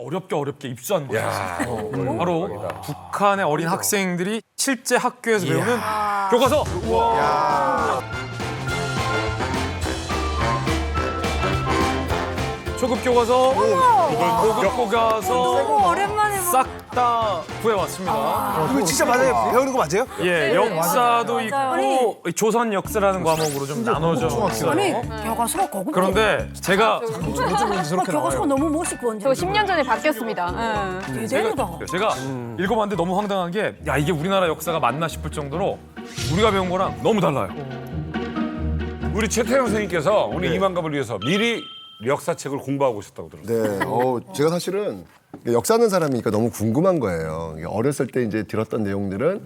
어렵게 입수한 거예요. 바로 북한의 어린 학생들이 실제 학교에서 배우는 교과서. 초급 교과서, 고급 교과서 오랜만에 싹 다 구해왔습니다. 이거 진짜 맞아요? 배우는 거 맞아요? 예, 역사도 맞아요. 있고 조선 역사라는 과목으로 좀 나눠져 있어요. 아니 교과서 고급. 그런데 제가 교과서가 너무 멋있고 완전. 저 10년 전에 바뀌었습니다. 대단하다. 제가 읽어봤는데 너무 황당한 게 야 이게 우리나라 역사가 맞나 싶을 정도로 우리가 배운 거랑 너무 달라요. 우리 최태영 선생님께서 오늘 이만갑을 위해서 미리 역사책을 공부하고 오셨다고 들었어요. 네, 제가 사실은 역사 하는 사람이니까 너무 궁금한 거예요. 어렸을 때 이제 들었던 내용들은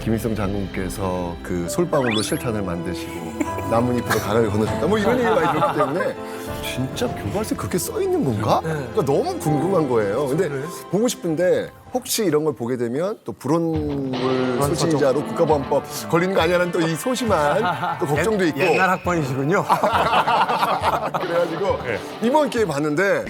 김일성 장군께서 그 솔방울로 실탄을 만드시고 나뭇잎으로 강을 건너셨다. 뭐 이런 얘기 많이 들었기 때문에 진짜 교과서에 그렇게 써 있는 건가? 그러니까 너무 궁금한 거예요. 근데 보고 싶은데 혹시 이런 걸 보게 되면 또 불온물 소신자로 국가보안법 걸리는 거 아니냐는 또 이 소심한 또 걱정도 있고. 옛날 학번이시군요. 그래가지고 이번 기회에 봤는데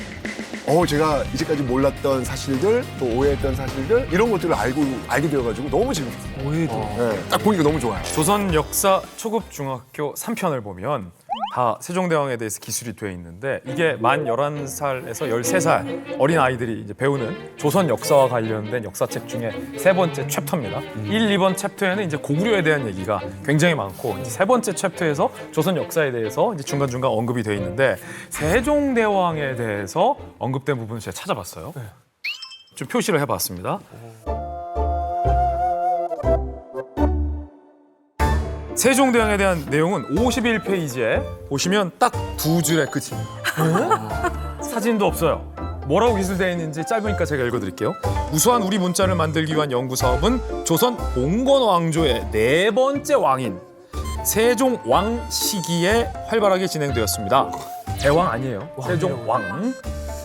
제가 이제까지 몰랐던 사실들 또 오해했던 사실들 이런 것들을 알게 되어가지고 너무 재밌었어요. 오해도. 네, 딱 보니까 너무 좋아요. 조선 역사 초급 중학교 3편을 보면 다 세종대왕에 대해서 기술이 되어 있는데 이게 만 11살에서 13살 어린 아이들이 이제 배우는 조선 역사와 관련된 역사책 중에 세 번째 챕터입니다. 1, 2번 챕터에는 이제 고구려에 대한 얘기가 굉장히 많고 이제 세 번째 챕터에서 조선 역사에 대해서 이제 중간중간 언급이 되어 있는데 세종대왕에 대해서 언급된 부분을 제가 찾아봤어요. 좀 표시를 해봤습니다. 세종대왕에 대한 내용은 51페이지에 보시면 딱 두 줄에 끝입니다. 사진도 없어요. 뭐라고 기술되어 있는지 짧으니까 제가 읽어드릴게요. 우수한 우리 문자를 만들기 위한 연구사업은 조선 봉건 왕조의 네 번째 왕인 세종왕 시기에 활발하게 진행되었습니다. 대왕 아니에요. 세종왕.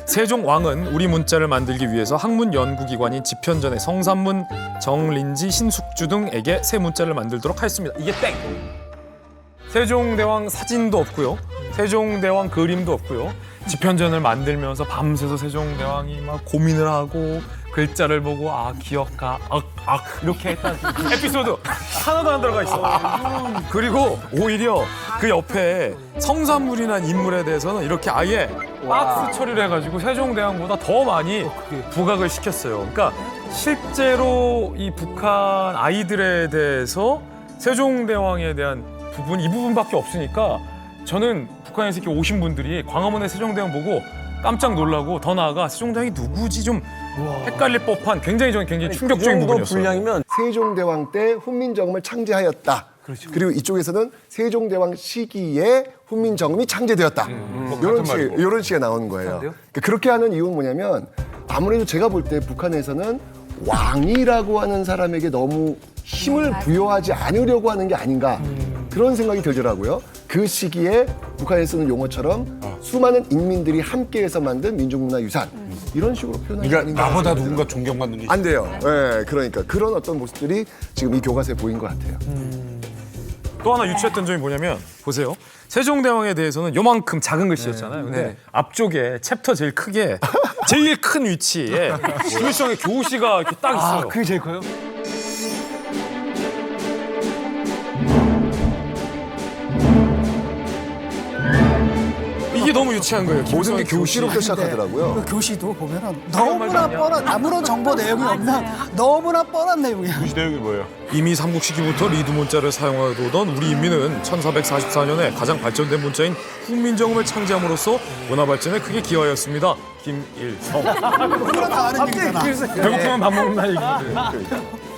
세종왕은 우리 문자를 만들기 위해서 학문 연구기관인 집현전의 성산문, 정린지, 신숙주 등에게 새 문자를 만들도록 하였습니다. 이게 땡! 세종대왕 사진도 없고요. 세종대왕 그림도 없고요. 집현전을 만들면서 밤새서 세종대왕이 막 고민을 하고 글자를 보고 기억가, 이렇게 했다는 에피소드 하나도 안 들어가 있어. 그리고 오히려 그 옆에 성산물이란 인물에 대해서는 이렇게 아예 박스 처리를 해가지고 세종대왕보다 더 많이 부각을 시켰어요. 그러니까 실제로 이 북한 아이들에 대해서 세종대왕에 대한 부분, 이 부분밖에 없으니까 저는 북한에서 이렇게 오신 분들이 광화문에 세종대왕 보고 깜짝 놀라고 더 나아가 세종대왕이 누구지 좀 헷갈릴 법한 굉장히 충격적인 부분이었어요. 분량이면 세종대왕 때 훈민정음을 창제하였다. 그리고 이쪽에서는 세종대왕 시기에 훈민정음이 창제되었다. 이런 식의 나오는 거예요. 그러니까 그렇게 하는 이유는 뭐냐면 아무래도 제가 볼 때 북한에서는 왕이라고 하는 사람에게 너무 힘을 부여하지 않으려고 하는 게 아닌가 그런 생각이 들더라고요. 그 시기에 북한에 쓰는 용어처럼 수많은 인민들이 함께해서 만든 민족문화유산 이런 식으로 표현하는 게 그러니까 아닌가. 나보다 누군가 존경받는 게 안 돼요. 네, 그러니까 그런 어떤 모습들이 지금 이 교과서에 보인 것 같아요. 또 하나 유추했던 점이 뭐냐면 보세요. 세종대왕에 대해서는 요만큼 작은 글씨였잖아요. 근데 앞쪽에 챕터 제일 크게 제일 큰 위치에 김일성의 교시가 이렇게 딱 있어요. 그게 제일 커요? 이게 너무 유치한 거예요. 모든 게 김일성의 교시로부터 시작하더라고요. 그 교시도 보면은 너무나 뻔한 아무런 정보 내용이 없나 너무나 뻔한 내용이야. 교시 내용이 뭐예요? 이미 삼국 시기부터 리드 문자를 사용하던 우리 인민은 1444년에 가장 발전된 문자인 훈민정음을 창제함으로써 문화 발전에 크게 기여하였습니다. 김일성. 누구나 다 아는 얘기잖아. 배고프면 밥 먹는다 얘기인데.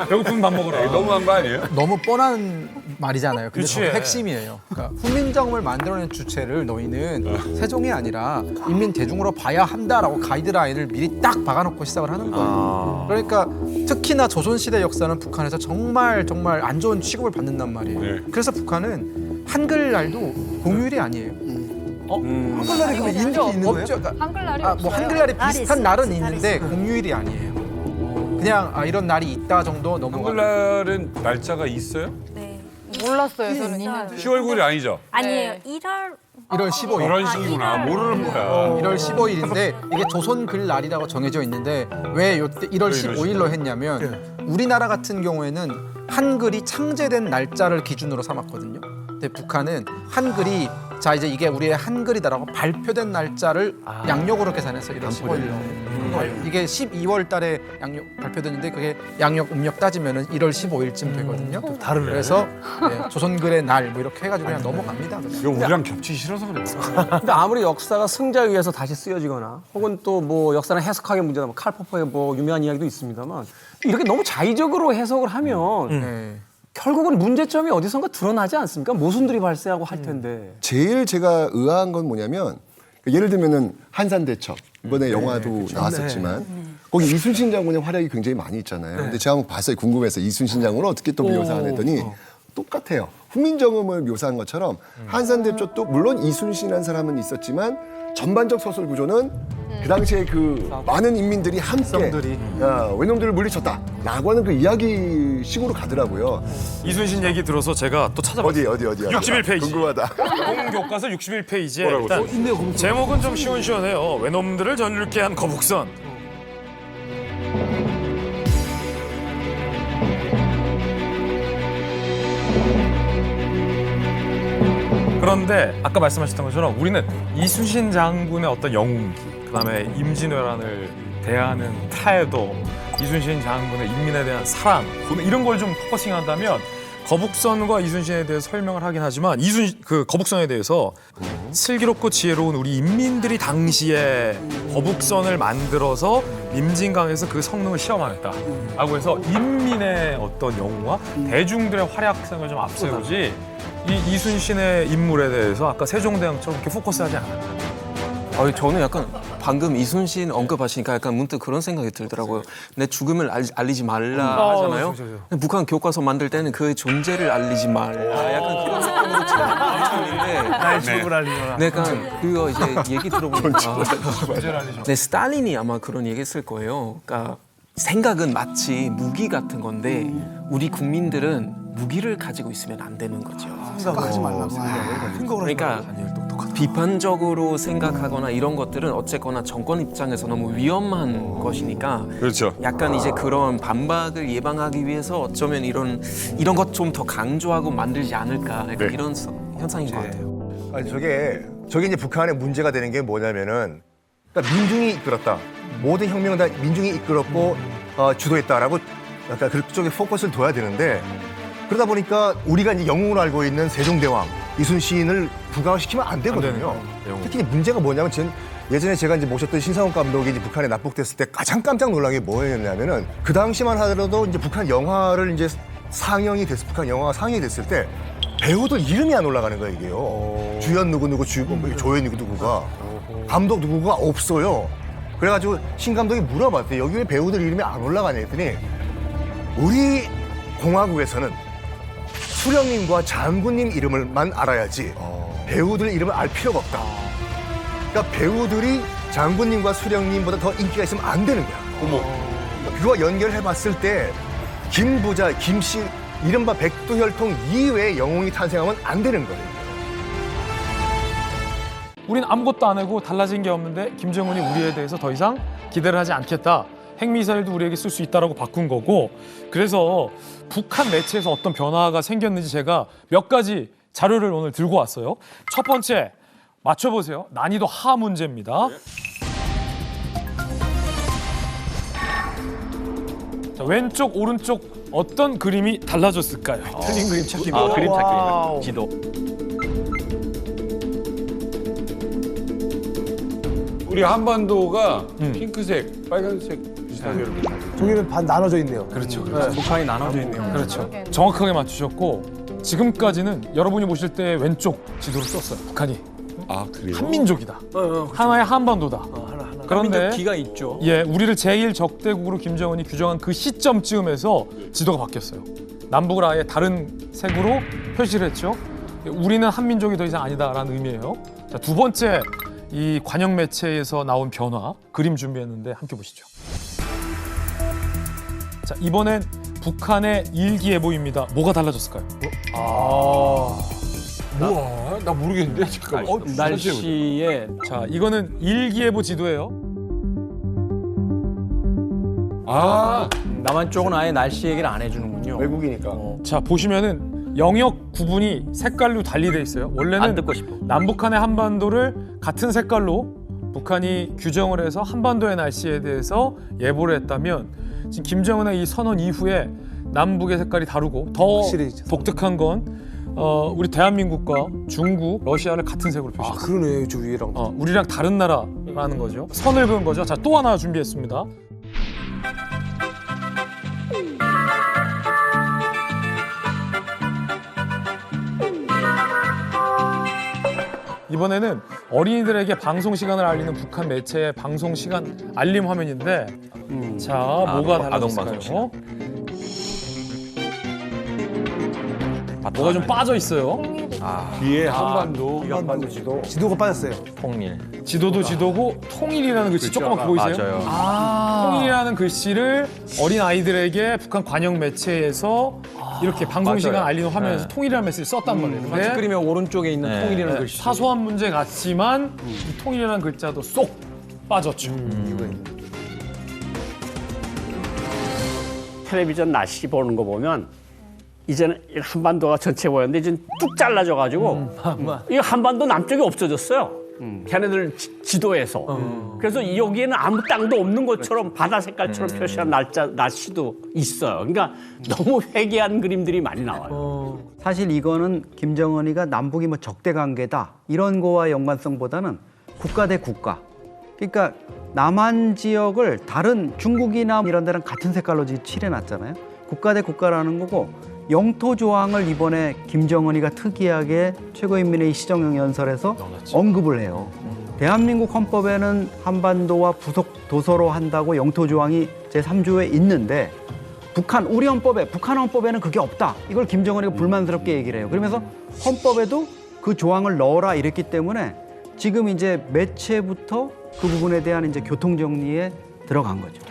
배고프면 밥 먹으라. 너무한 거 아니에요? 너무 뻔한 말이잖아요. 근데 그치. 핵심이에요. 그러니까 훈민정음을 만들어낸 주체를 너희는 세종이 아니라 인민 대중으로 봐야 한다라고 가이드라인을 미리 딱 박아놓고 시작을 하는 거예요. 그러니까 특히나 조선시대 역사는 북한에서 정말 안 좋은 취급을 받는단 말이에요. 네. 그래서 북한은 한글날도 공휴일이 아니에요. 한글날에 그럼 인정이 있는 거예요? 없죠. 그러니까 한글날이 뭐 없어요. 한글날이 날이 비슷한 있어요. 날은 날이 있는데 있어요. 공휴일이 아니에요. 그냥 이런 날이 있다 정도 넘어가는. 한글날은 날짜가 있어요? 네. 몰랐어요, 저는 있는지. 10월 9일이 아니죠? 아니에요. 네. 1월 1월 15일. 그런 식이구나. 모르는 거야. 1월 15일인데 이게 조선 글날이라고 정해져 있는데 왜 요때 1월 15일로 했냐면 우리나라 같은 경우에는 한글이 창제된 날짜를 기준으로 삼았거든요. 근데 북한은 한글이 자 이제 이게 우리의 한글이다라고 발표된 날짜를 양력으로 계산해서 1월 15일로 이게 12월 달에 양력 발표됐는데 그게 양력 음력 따지면은 1월 15일쯤 되거든요. 다르네. 그래서 네, 조선글의 날 뭐 이렇게 해가지고 그냥 넘어갑니다. 그냥. 이거 우리랑 겹치기 싫어서 그래. 근데 아무리 역사가 승자에 의해서 다시 쓰여지거나 혹은 또 뭐 역사는 해석하기 문제다. 뭐 칼포퍼의 뭐 유명한 이야기도 있습니다만 이렇게 너무 자의적으로 해석을 하면 네. 결국은 문제점이 어디선가 드러나지 않습니까? 모순들이 발생하고 할 텐데. 제일 제가 의아한 건 뭐냐면 예를 들면은 한산대첩 이번에 영화도 나왔었지만 거기 이순신 장군의 활약이 굉장히 많이 있잖아요. 근데 제가 한번 봤어요. 궁금해서 이순신 장군을 어떻게 또 묘사하나 했더니 똑같아요. 훈민정음을 묘사한 것처럼 한산대첩도 물론 이순신이라는 사람은 있었지만 전반적 서술 구조는 그 당시에 그 많은 인민들이 함께 외놈들을 물리쳤다라고 하는 그 이야기식으로 가더라고요. 이순신 얘기 들어서 제가 또 찾아봤어요. 어디 61페이지. 궁금하다. 공교과서 61페이지에 뭐라고 일단 제목은 좀 시원시원해요. 외놈들을 전율케 한 거북선. 그런데 아까 말씀하셨던 것처럼 우리는 이순신 장군의 어떤 영웅기, 그다음에 임진왜란을 대하는 태도, 이순신 장군의 인민에 대한 사랑, 이런 걸 좀 포커싱한다면 거북선과 이순신에 대해서 설명을 하긴 하지만 그 거북선에 대해서 슬기롭고 지혜로운 우리 인민들이 당시에 거북선을 만들어서 임진강에서 그 성능을 시험하였다라고 해서 인민의 어떤 영웅과 대중들의 활약상을 좀 앞세우지 이 이순신의 인물에 대해서 아까 세종대왕처럼 이렇게 포커스하지 않아요. 저는 약간 방금 이순신 언급하시니까 약간 문득 그런 생각이 들더라고요. 내 죽음을 알리지 말라 하잖아요. 북한 교과서 만들 때는 그의 존재를 알리지 말라. 약간 그런 느낌으로 지금 있는데. 나의 죽음을 알리거나. 내가 그거 이제 얘기 들어보니까 네, 스탈린이 아마 그런 얘기했을 거예요. 그러니까 생각은 마치 무기 같은 건데 우리 국민들은 무기를 가지고 있으면 안 되는 거죠. 생각하지 말라고. 그러니까 비판적으로 생각하거나 이런 것들은 어쨌거나 정권 입장에서 너무 위험한 것이니까 그렇죠. 약간 이제 그런 반박을 예방하기 위해서 어쩌면 이런 것 좀 더 강조하고 만들지 않을까 약간 이런 현상인 것 같아요. 아니 저게 이제 북한의 문제가 되는 게 뭐냐면은 그러니까 민중이 이끌었다. 모든 혁명은 다 민중이 이끌었고 주도했다라고 약간 그쪽에 포커스를 둬야 되는데 그러다 보니까 우리가 이제 영웅으로 알고 있는 세종대왕 이순신을 부각시키면 안 되거든요. 특히 문제가 뭐냐면 예전에 제가 이제 모셨던 신상훈 감독이 이제 북한에 납북됐을 때 가장 깜짝 놀란 게 뭐였냐면은 그 당시만 하더라도 이제 북한 영화를 이제 북한 영화가 상영이 됐을 때 배우들 이름이 안 올라가는 거예요, 이게요. 주연 누구 조연 누구가 감독 누구가 없어요. 그래가지고 신 감독이 물어봤대요. 여기 왜 배우들 이름이 안 올라가냐 했더니 우리 공화국에서는 수령님과 장군님 이름을만 알아야지 배우들 이름을 알 필요가 없다. 그러니까 배우들이 장군님과 수령님보다 더 인기가 있으면 안 되는 거야. 그거 연결해봤을 때 김부자, 김씨, 이른바 백두혈통 이외의 영웅이 탄생하면 안 되는 거예요. 우린 아무것도 안 하고 달라진 게 없는데 김정은이 우리에 대해서 더 이상 기대를 하지 않겠다. 핵미사일도 우리에게 쓸 수 있다라고 바꾼 거고, 그래서 북한 매체에서 어떤 변화가 생겼는지 제가 몇 가지 자료를 오늘 들고 왔어요. 첫 번째, 맞춰보세요. 난이도 하 문제입니다. 자, 왼쪽, 오른쪽 어떤 그림이 달라졌을까요? 틀린 그림 찾기입니다. 그림 찾기입니다. 지도. 우리 한반도가 핑크색, 빨간색 비슷하게 이렇게 저기는 반 나눠져 있네요. 그렇죠. 북한이 나눠져 있네요. 그렇죠. 정확하게 맞추셨고, 지금까지는 여러분이 보실 때 왼쪽 지도를 썼어요. 북한이 아, 그래요? 한민족이다. 하나의 한반도다. 그런데 기가 있죠. 예, 우리를 제1 적대국으로 김정은이 규정한 그 시점쯤에서 지도가 바뀌었어요. 남북을 아예 다른 색으로 표시를 했죠. 우리는 한민족이 더 이상 아니다라는 의미예요. 자, 두 번째, 이 관영 매체에서 나온 변화 그림 준비했는데 함께 보시죠. 자, 이번엔 북한의 일기예보입니다. 뭐가 달라졌을까요? 뭐야? 나 모르겠는데 잠깐. 날씨에 자, 이거는 일기예보 지도예요. 아, 남한 쪽은 아예 날씨 얘기를 안 해주는군요. 외국이니까. 자, 보시면은 영역 구분이 색깔로 달리 돼 있어요. 원래는 안 듣고 싶어. 남북한의 한반도를 같은 색깔로 북한이 규정을 해서 한반도의 날씨에 대해서 예보를 했다면 지금 김정은의 이 선언 이후에 남북의 색깔이 다르고 더 확실히 독특한 건 우리 대한민국과 중국, 러시아를 같은 색으로 표시했어요. 그러네, 저 위에랑. 우리랑 다른 나라라는 거죠. 선을 그은 거죠. 자, 또 하나 준비했습니다. 이번에는 어린이들에게 방송 시간을 알리는 북한 매체의 방송 시간 알림 화면인데 자, 뭐가 달라졌을까요? 뭐가 좀 빠져 있어요. 뒤에 한반도. 한반도 지도. 지도가 빠졌어요. 통일. 지도도 지도고 통일이라는 글씨 조금만 보이세요? 통일이라는 글씨를 어린 아이들에게 북한 관영 매체에서 이렇게 방송 시간 알리는 화면에서 통일이라는 메시지를 썼단 말이에요. 같이 근데 그리면 오른쪽에 있는 통일이라는 글씨. 사소한 문제 같지만 이 통일이라는 글자도 쏙 빠졌죠. 텔레비전 날씨 보는 거 보면 이제는 한반도가 전체 보였는데 이제 뚝 잘라져가지고 이 한반도 남쪽이 없어졌어요. 걔네들 지도에서. 그래서 여기에는 아무 땅도 없는 것처럼 바다 색깔처럼 표시한 날씨도 있어요. 그러니까 너무 회개한 그림들이 많이 나와요. 사실 이거는 김정은이가 남북이 뭐 적대 관계다 이런 거와 연관성보다는 국가 대 국가. 그러니까 남한 지역을 다른 중국이나 이런 데랑 같은 색깔로 지금 칠해놨잖아요. 국가 대 국가라는 거고 영토 조항을 이번에 김정은이가 특이하게 최고인민회의 시정연설에서 언급을 해요. 대한민국 헌법에는 한반도와 부속 도서로 한다고 영토 조항이 제3조에 있는데 우리 헌법에, 북한 헌법에는 그게 없다. 이걸 김정은이가 불만스럽게 얘기를 해요. 그러면서 헌법에도 그 조항을 넣어라 이랬기 때문에 지금 이제 매체부터 그 부분에 대한 이제 교통 정리에 들어간 거죠.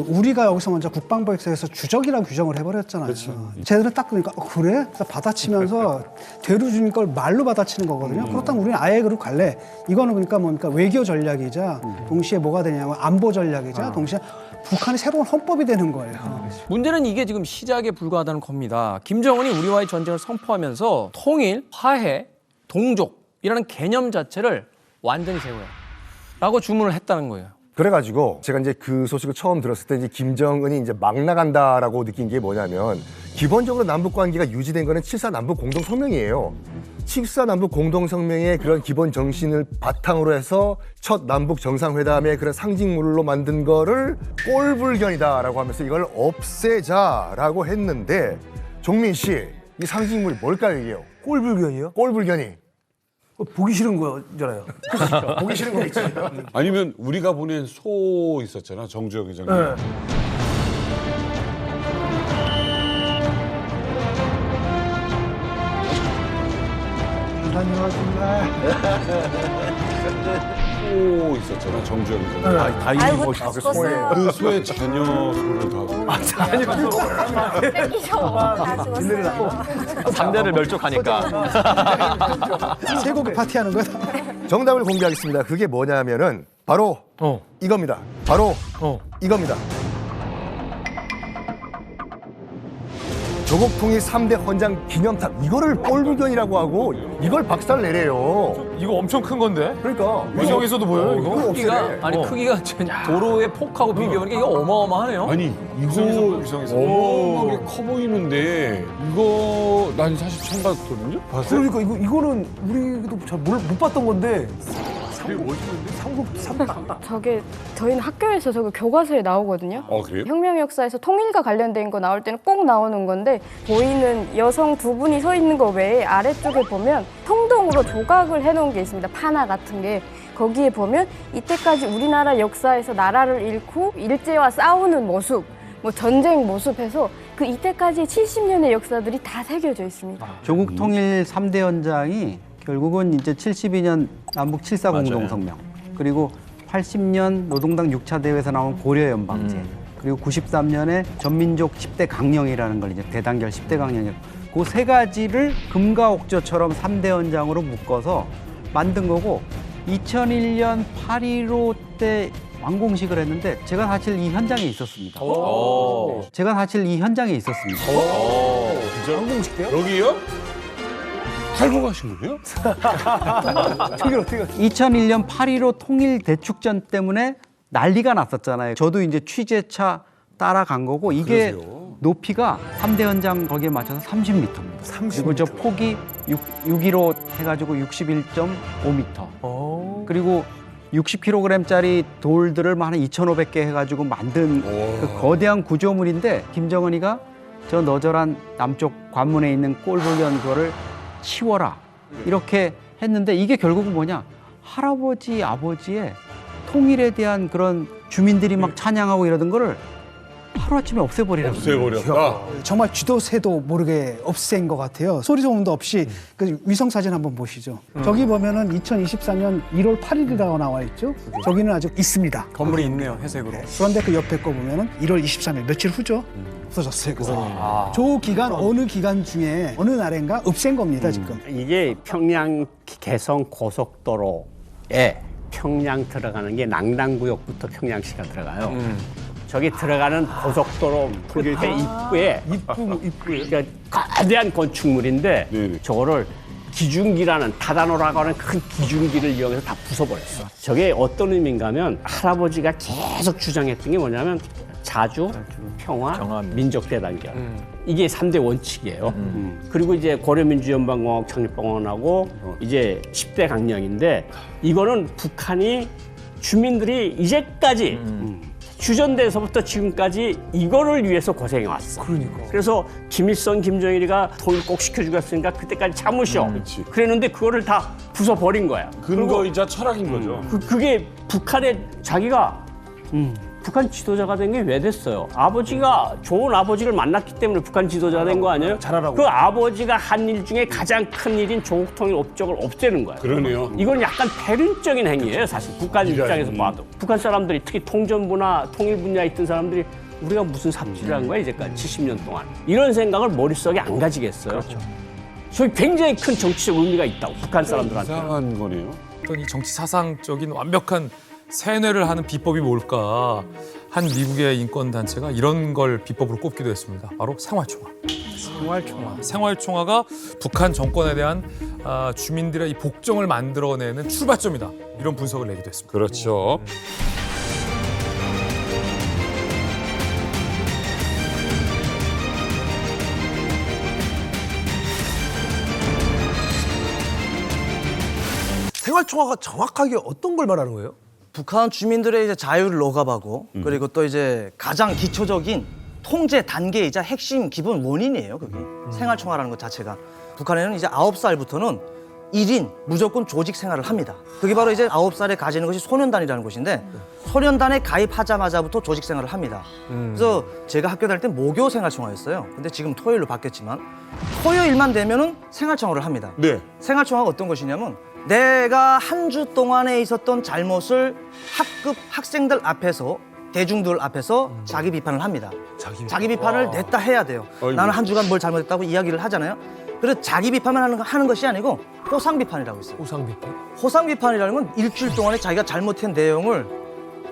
우리가 여기서 먼저 국방부에서 주적이라고 규정을 해버렸잖아요. 쟤들은 딱 그러니까 그래? 그래서 받아치면서 대루주니까 걸 말로 받아치는 거거든요. 그렇다면 우리는 아예 그렇게 갈래. 이거는 그러니까 뭡니까 외교 전략이자 동시에 뭐가 되냐면 안보 전략이자 동시에 북한의 새로운 헌법이 되는 거예요. 문제는 이게 지금 시작에 불과하다는 겁니다. 김정은이 우리와의 전쟁을 선포하면서 통일, 화해, 동족이라는 개념 자체를 완전히 세워요. 라고 주문을 했다는 거예요. 그래가지고 제가 이제 그 소식을 처음 들었을 때 이제 김정은이 이제 막 나간다라고 느낀 게 뭐냐면 기본적으로 남북 관계가 유지된 거는 7.4 남북 공동 성명이에요. 7.4 남북 공동 성명의 그런 기본 정신을 바탕으로 해서 첫 남북 정상회담의 그런 상징물로 만든 거를 꼴불견이다라고 하면서 이걸 없애자라고 했는데 종민 씨, 이 상징물이 뭘까요, 이게요? 꼴불견이요? 꼴불견이. 보기 싫은 거잖아요. 그렇죠. 보기 싫은 거겠지. 아니면 우리가 보낸 소 있었잖아, 정주영 회장님. 소 있었잖아, 정주영 회장님. 아이고 멋있어. 죽었어요. 그 소의 자녀 소를 다. 뺏기셔. 다 죽었어요. 3대를 멸족하니까. 세고기 파티하는 거다. 정답을 공개하겠습니다. 그게 뭐냐면은 바로 이겁니다. 바로 이겁니다. 조국 통일 3대 헌장 기념탑 이거를 꼴불견이라고 하고 이걸 박살 내래요. 이거 엄청 큰 건데? 그러니까 위성에서도 보여요, 이거? 크기가 크기가 도로에 폭하고 비교하니까 이거 어마어마하네요. 아니 이거 어마어마하게 커 보이는데 이거 난 사실 처음 봤거든요. 봤어요? 그러니까 이거는 우리도 잘 못 봤던 건데. 저게 저희는 학교에서 저거 교과서에 나오거든요. 그래요? 혁명 역사에서 통일과 관련된 거 나올 때는 꼭 나오는 건데 보이는 여성 두 분이 서 있는 거 외에 아래쪽에 보면 통동으로 조각을 해놓은 게 있습니다. 파나 같은 게. 거기에 보면 이때까지 우리나라 역사에서 나라를 잃고 일제와 싸우는 모습, 뭐 전쟁 모습해서 그 이때까지 70년의 역사들이 다 새겨져 있습니다. 조국 통일 3대 현장이 결국은 이제 72년 남북 7.4 공동성명, 그리고 80년 노동당 6차 대회에서 나온 고려연방제, 그리고 93년에 전민족 10대 강령이라는 걸 이제 대단결 10대 강령이 그 세 가지를 금과 옥조처럼 3대 현장으로 묶어서 만든 거고 2001년 8.15 때 완공식을 했는데 제가 사실 이 현장에 있었습니다. 제가 사실 이 현장에 있었습니다. 항공식 때요? 여기요? 탈북 하신 거예요? 2001년 8.15 통일 대축전 때문에 난리가 났었잖아요. 저도 이제 취재차 따라간 거고 이게 높이가 3대 현장 거기에 맞춰서 30m입니다. 그리고 저 폭이 6.15 해가지고 61.5m. 그리고 60kg짜리 돌들을 한 2,500개 해가지고 만든 그 거대한 구조물인데 김정은이가 저 너절한 남쪽 관문에 있는 꼴불견 그거를 치워라 이렇게 했는데 이게 결국은 뭐냐 할아버지 아버지의 통일에 대한 그런 주민들이 막 찬양하고 이러던 거를 하루아침에 없애버리라고. 없애버렸다. 정말 쥐도 새도 모르게 없앤 것 같아요. 소리 소문도 없이 그 위성 사진 한번 보시죠. 저기 보면은 2024년 1월 8일이라고 나와 있죠. 저기는 아직 있습니다. 건물이 있네요, 회색으로. 그런데 그 옆에 거 보면은 1월 23일 며칠 후죠. 없어졌어요. 저 기간 어느 기간 중에 어느 날인가 없앤 겁니다 지금. 이게 평양 개성 고속도로에 평양 들어가는 게 낭랑구역부터 평양시가 들어가요. 저기 들어가는 고속도로 끝에 입구에 그러니까 거대한 건축물인데 저거를 기중기라는 타다노라고 하는 큰 기중기를 이용해서 다 부숴버렸어. 저게 어떤 의미인가 하면 할아버지가 계속 주장했던 게 뭐냐면 자주, 평화, 민족 대단결. 이게 3대 원칙이에요. 그리고 이제 고려민주연방공화국 창립방언하고 이제 10대 강령인데 이거는 북한이 주민들이 이제까지 주전대에서부터 지금까지 이거를 위해서 고생해왔어. 그래서 김일성, 김정일이가 통일 꼭 시켜주겠으니까 그때까지 참으셔. 그랬는데 그거를 다 부숴버린 거야. 근거이자 철학인 거죠. 그게 북한의 자기가 북한 지도자가 된 게 왜 됐어요? 아버지가 좋은 아버지를 만났기 때문에 북한 지도자가 된 거 아니에요? 잘하라고. 그 아버지가 한 일 중에 가장 큰 일인 조국 통일 업적을 없애는 거예요. 그러네요. 이건 약간 배륜적인 행위예요, 사실. 북한 입장에서 봐도. 북한 사람들이 특히 통전부나 통일 분야에 있던 사람들이 우리가 무슨 삽질을 한 거야, 이제까지 70년 동안. 이런 생각을 머릿속에 안 가지겠어요. 그렇죠. 저기 굉장히 큰 정치적 의미가 있다고, 북한 사람들한테. 이상한 거네요. 어떤 이 정치 사상적인 완벽한 세뇌를 하는 비법이 뭘까? 한 미국의 인권 단체가 이런 걸 비법으로 꼽기도 했습니다. 바로 생활총화. 생활총화가 북한 정권에 대한 주민들의 이 복종을 만들어내는 출발점이다. 이런 분석을 내기도 했습니다. 그렇죠. 생활총화가 정확하게 어떤 걸 말하는 거예요? 북한 주민들의 이제 자유를 억압하고 그리고 또 이제 가장 기초적인 통제 단계이자 핵심 기본 원인이에요. 그게 생활총화라는 것 자체가. 북한에는 이제 9살부터는 1인 무조건 조직 생활을 합니다. 그게 바로 이제 9살에 가지는 것이 소년단이라는 것인데 소년단에 가입하자마자부터 조직 생활을 합니다. 그래서 제가 학교 다닐 때 모교 생활총화였어요. 근데 지금 토요일로 바뀌었지만 토요일만 되면은 생활총화를 합니다. 네. 생활총화가 어떤 것이냐면 내가 한 주 동안에 있었던 잘못을 학급 학생들 앞에서 대중들 앞에서 자기 비판을 합니다. 자기 비판을 냈다 해야 돼요. 나는 한 주간 뭘 잘못했다고 이야기를 하잖아요. 그래서 자기 비판만 하는 것이 아니고 호상 비판이라고 있어요. 호상 비판이라는 건 일주일 동안에 자기가 잘못한 내용을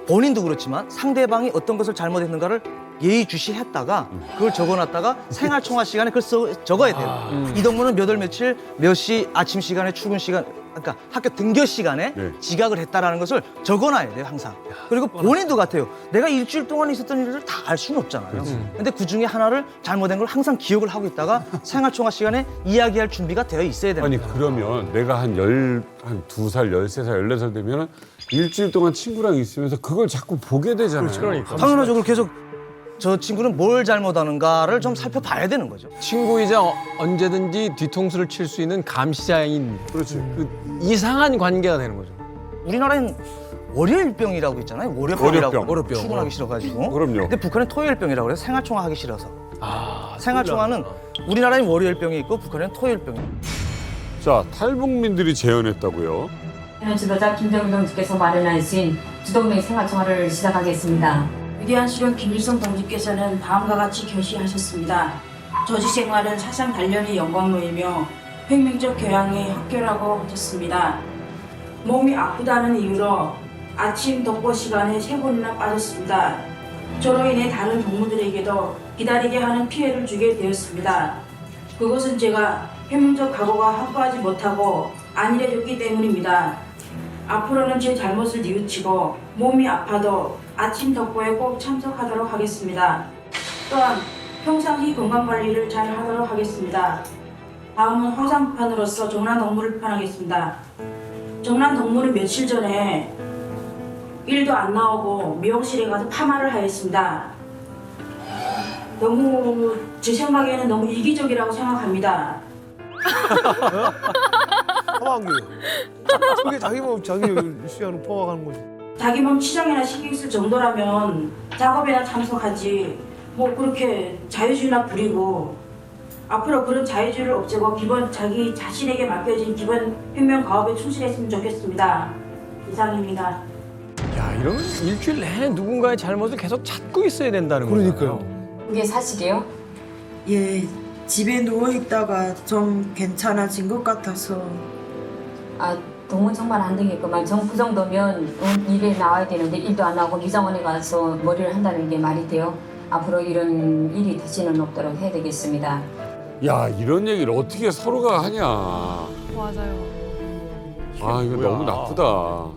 본인도 그렇지만 상대방이 어떤 것을 잘못했는가를 예의주시했다가 그걸 적어놨다가 생활총화 시간에 그걸 적어야 돼요. 이동무는 몇 월 며칠 몇 시 아침 시간에 출근 시간 그러니까 학교 등교 시간에 지각을 했다라는 것을 적어놔야 돼요 항상. 그리고 본인도 같아요. 내가 일주일 동안 있었던 일을 다 알 수는 없잖아요. 근데 그 중에 하나를 잘못된 걸 항상 기억을 하고 있다가 생활총화 시간에 이야기할 준비가 되어 있어야 되는 거예요. 아니 그러면 내가 한 2살, 13살, 14살 되면 일주일 동안 친구랑 있으면서 그걸 자꾸 보게 되잖아요. 그러니까. 당연하죠. 그걸 계속 저 친구는 뭘 잘못하는가를 좀 살펴봐야 되는 거죠. 친구이자 언제든지 뒤통수를 칠 수 있는 감시자인 그렇지. 그 이상한 관계가 되는 거죠. 우리나라엔 월요일병이라고 있잖아요. 월요병이라고 출근하기 싫어가지고. 그럼요. 근데 북한은 토요일병이라고 그래요. 생활총화 하기 싫어서. 생활총화는 우리나라엔 월요일병이 있고 북한은 토요일병이에요. 자, 탈북민들이 제안했다고요? 현 지도자 김정일 동지께서 마련하신 주동맹 생활총화를 시작하겠습니다. 위대한 수령 김일성 동지께서는 다음과 같이 결시하셨습니다. 저지 생활은 사상 단련의 영광로이며 혁명적 교양의 학교라고 하셨습니다. 몸이 아프다는 이유로 아침 덕보 시간에 3번이나 빠졌습니다. 저로 인해 다른 동무들에게도 기다리게 하는 피해를 주게 되었습니다. 그것은 제가 혁명적 각오가 확고하지 못하고 안일해졌기 때문입니다. 앞으로는 제 잘못을 뉘우치고 몸이 아파도 아침 덕보에 꼭 참석하도록 하겠습니다. 또한 평상시 건강관리를 잘 하도록 하겠습니다. 다음은 화상판으로서 정란 업무를 비판하겠습니다. 정란 동무는 며칠 전에 일도 안 나오고 미용실에 가서 파마를 하였습니다. 너무 제 생각에는 너무 이기적이라고 생각합니다. 포함한 게. 그게 자기 몸 자기 시야로 포함하는 거지. 자기 몸 치장이나 신경 쓸 정도라면 작업에나 참석하지 뭐 그렇게 자유주의나 부리고 앞으로 그런 자유주의를 없애고 기본 자기 자신에게 맡겨진 기본 혁명 가업에 충실했으면 좋겠습니다. 이상입니다. 야, 이러면 일주일 내내 누군가의 잘못을 계속 찾고 있어야 된다는 거예요. 그러니까요. 그게 사실이에요? 예, 집에 누워 있다가 좀 괜찮아진 것 같아서. 아, 동무 정말 안 되겠구만. 그 정도면 일에 나와야 되는데 일도 안 나오고 미장원에 가서 머리를 한다는 게 말이 돼요? 앞으로 이런 일이 다시는 없도록 해야 되겠습니다. 야, 이런 얘기를 어떻게 서로가 하냐. 맞아요. 아, 이거 너무 나쁘다.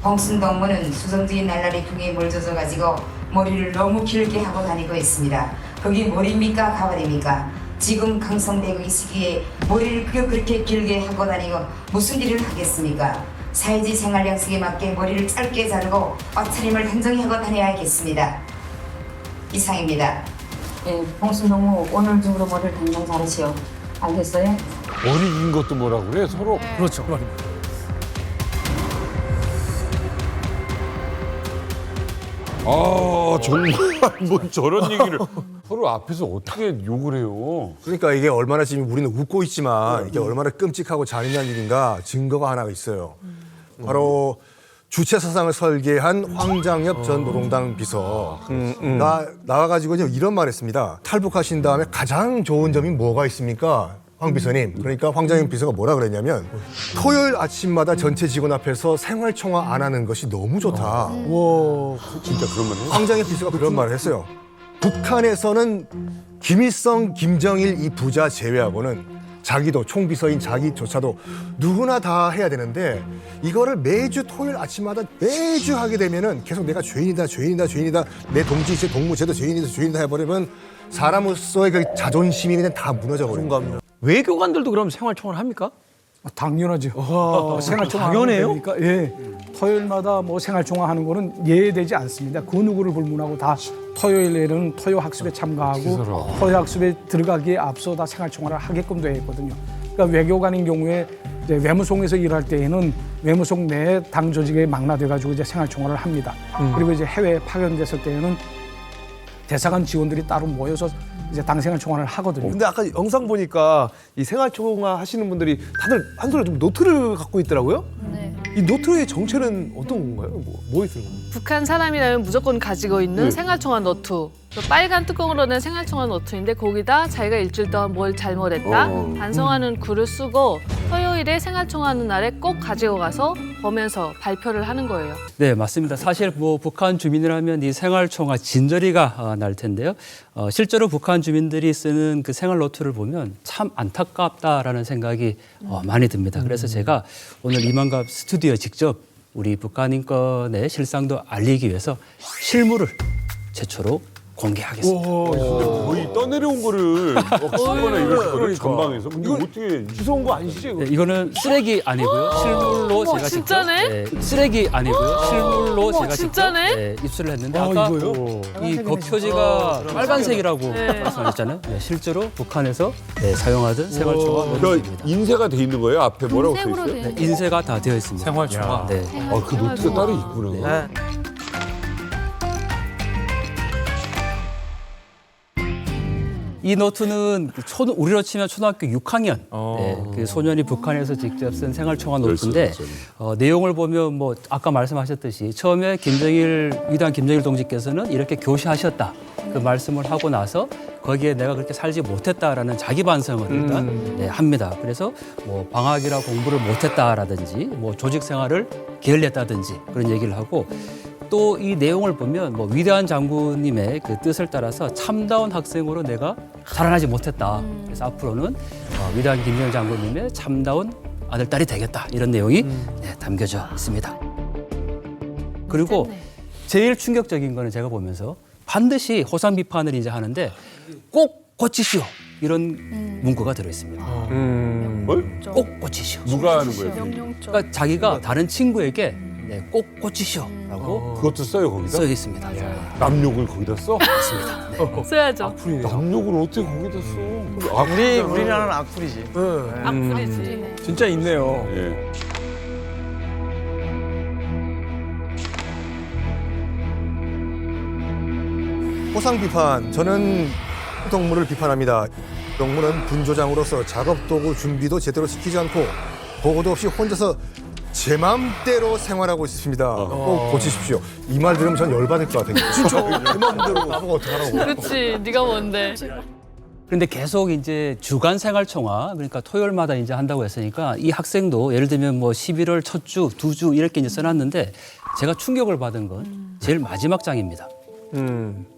홍순 동무는 수성주의 날라리 풍에 몰져서 머리를 너무 길게 하고 다니고 있습니다. 그게 머리입니까 가발입니까? 지금 강성되고 이 시기에 머리를 그렇게 길게 하고 다니고 무슨 일을 하겠습니까? 사회주의 생활 양식에 맞게 머리를 짧게 자르고 옷차림을 단정히 하고 다녀야겠습니다. 이상입니다. 예, 홍순 동무 오늘 중으로 머리를 당장 자르시오. 알겠어요? 머리 긴 것도 뭐라고 그래, 서로. 그렇죠. 그 말입니다. 아, 정말 뭐 저런 얘기를 서로 앞에서 어떻게 욕을 해요? 그러니까 이게 얼마나 지금 우리는 웃고 있지만 이게 얼마나 끔찍하고 잔인한 일인가 증거가 하나가 있어요. 바로 주체 사상을 설계한 황장엽 전 노동당 비서가 나와가지고 이런 말했습니다. 탈북하신 다음에 가장 좋은 점이 뭐가 있습니까? 황 비서님. 그러니까 황장엽 비서가 뭐라 그랬냐면 토요일 아침마다 전체 직원 앞에서 생활총화 안 하는 것이 너무 좋다. 와, 진짜 그런 말 해요? 황장엽 비서가 그런 말을 했어요. 북한에서는 김일성, 김정일 이 부자 제외하고는 자기도 총비서인 자기조차도 누구나 다 해야 되는데 이거를 매주 토요일 아침마다 매주 하게 되면은 계속 내가 죄인이다 내 동지제 동무제도 죄인이다 해버리면 사람으로서의 그 자존심이 그냥 다 무너져 버립니다. 외교관들도 그럼 생활총화를 합니까? 당연하죠. 생활총화 당연해요? 그러니까 예. 토요일마다 뭐 생활총화 하는 거는 예외되지 않습니다. 그 누구를 불문하고 다 토요일에는 토요 학습에 참가하고 토요 학습에 들어가기에 앞서 다 생활총화를 하게끔 되어 있거든요. 그러니까 외교관인 경우에 이제 외무성에서 일할 때에는 외무성 내 당 조직에 망라돼 가지고 이제 생활총화를 합니다. 그리고 이제 해외에 파견됐을 때에는 대사관 직원들이 따로 모여서 이제 당 생활총화를 하거든요. 근데 아까 영상 보니까 이 생활총화 하시는 분들이 다들 한 손에 좀 노트를 갖고 있더라고요. 네. 이 노트의 정체는 어떤 건가요? 뭐 있는 건가요? 북한 사람이라면 무조건 가지고 있는 생활총화 노트. 빨간 뚜껑으로 된 생활총화 노트인데 거기다 자기가 일주일 동안 뭘 잘못했다 반성하는 글을 쓰고 토요일에 생활총화하는 날에 꼭 가지고 가서 보면서 발표를 하는 거예요. 네, 맞습니다. 사실 뭐 북한 주민이라면 이 생활총화 진저리가 날 텐데요. 실제로 북한 주민들이 쓰는 그 생활 노트를 보면 참 안타깝다라는 생각이 많이 듭니다. 그래서 제가 오늘 이만갑 스튜디오에 직접 우리 북한 인권의 실상도 알리기 위해서 실물을 최초로 공개하겠습니다. 거의 떠내려온 거를 쓰거나 이랬거든요, 전방에서. 근데 어떻게 무서운 거 아니시죠? 네, 이거는 쓰레기 아니고요. 실물로 제가 진짜네? 직접 쓰레기 아니고요. 실물로 제가 진짜네? 직접 입수를 했는데 아까 이 겉표지가 빨간색이라고 말씀하셨잖아요. 네, 실제로 북한에서 사용하던 생활총화 노트입니다. 인쇄가 돼 있는 거예요? 앞에 뭐라고 써 인쇄로 있어요? 돼 인쇄가 다 되어 있습니다. 생활총화. 네. 그 노트가 따로 있구나. 이 노트는 우리로 치면 초등학교 6학년 그 소년이 북한에서 직접 쓴 생활총화 노트인데 내용을 보면 뭐 아까 말씀하셨듯이 처음에 위대한 김정일 동지께서는 이렇게 교시하셨다 그 말씀을 하고 나서 거기에 내가 그렇게 살지 못했다라는 자기 반성을 일단 합니다. 그래서 뭐 방학이라 공부를 못했다라든지 뭐 조직 생활을 게을리했다든지 그런 얘기를 하고 또 이 내용을 보면 뭐 위대한 장군님의 그 뜻을 따라서 참다운 학생으로 내가 자라나지 못했다. 그래서 앞으로는 위대한 김정일 장군님의 참다운 아들, 딸이 되겠다. 이런 내용이 담겨져 있습니다. 그리고 제일 충격적인 거는 제가 보면서 반드시 호상 비판을 이제 하는데 꼭 고치시오. 이런 문구가 들어있습니다. 꼭 고치시오. 누가 하는 거예요? 그러니까 자기가 다른 친구에게 꼭 고치시오라고 그것도 써요 거기다? 써 있습니다. 남욕을 거기다 써? 맞습니다. 네. 써야죠. 남욕을 어떻게 거기다 써? 우리나라는 악플이지. 악플이지. 진짜 있네요. 예. 호상 비판, 저는 동물을 비판합니다. 동물은 분조장으로서 작업도구 준비도 제대로 시키지 않고 보고도 없이 혼자서 제 마음대로 생활하고 있습니다. 꼭 고치십시오. 이 말 들으면 전 열받을 것 같아요. 진짜 내 마음대로 나보고 어떡하라고. 그렇지. 네가 뭔데. 그런데 계속 이제 주간 생활총화 그러니까 토요일마다 이제 한다고 했으니까 이 학생도 예를 들면 뭐 11월 첫 주, 두 주 이렇게 이제 써놨는데 제가 충격을 받은 건 제일 마지막 장입니다.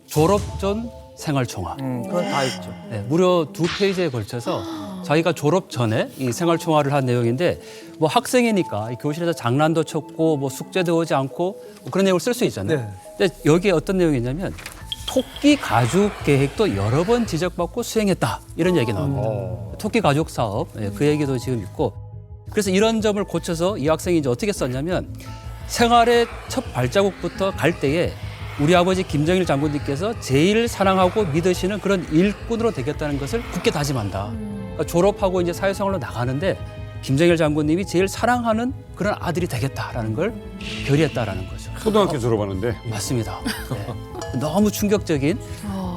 졸업 전 생활총화. 그건 다 있죠. 네, 무려 2페이지에 걸쳐서 자기가 졸업 전에 이 생활총화를 한 내용인데 뭐 학생이니까 이 교실에서 장난도 쳤고 뭐 숙제도 오지 않고 뭐 그런 내용을 쓸 수 있잖아요. 근데 여기에 어떤 내용이 있냐면 토끼 가죽 계획도 여러 번 지적받고 수행했다 이런 얘기 나옵니다. 토끼 가죽 사업 그 얘기도 지금 있고 그래서 이런 점을 고쳐서 이 학생이 이제 어떻게 썼냐면 생활의 첫 발자국부터 갈 때에 우리 아버지 김정일 장군님께서 제일 사랑하고 믿으시는 그런 일꾼으로 되겠다는 것을 굳게 다짐한다. 그러니까 졸업하고 이제 사회생활로 나가는데 김정일 장군님이 제일 사랑하는 그런 아들이 되겠다라는 걸 결의했다라는 거죠. 초등학교 졸업하는데? 맞습니다. 네. 너무 충격적인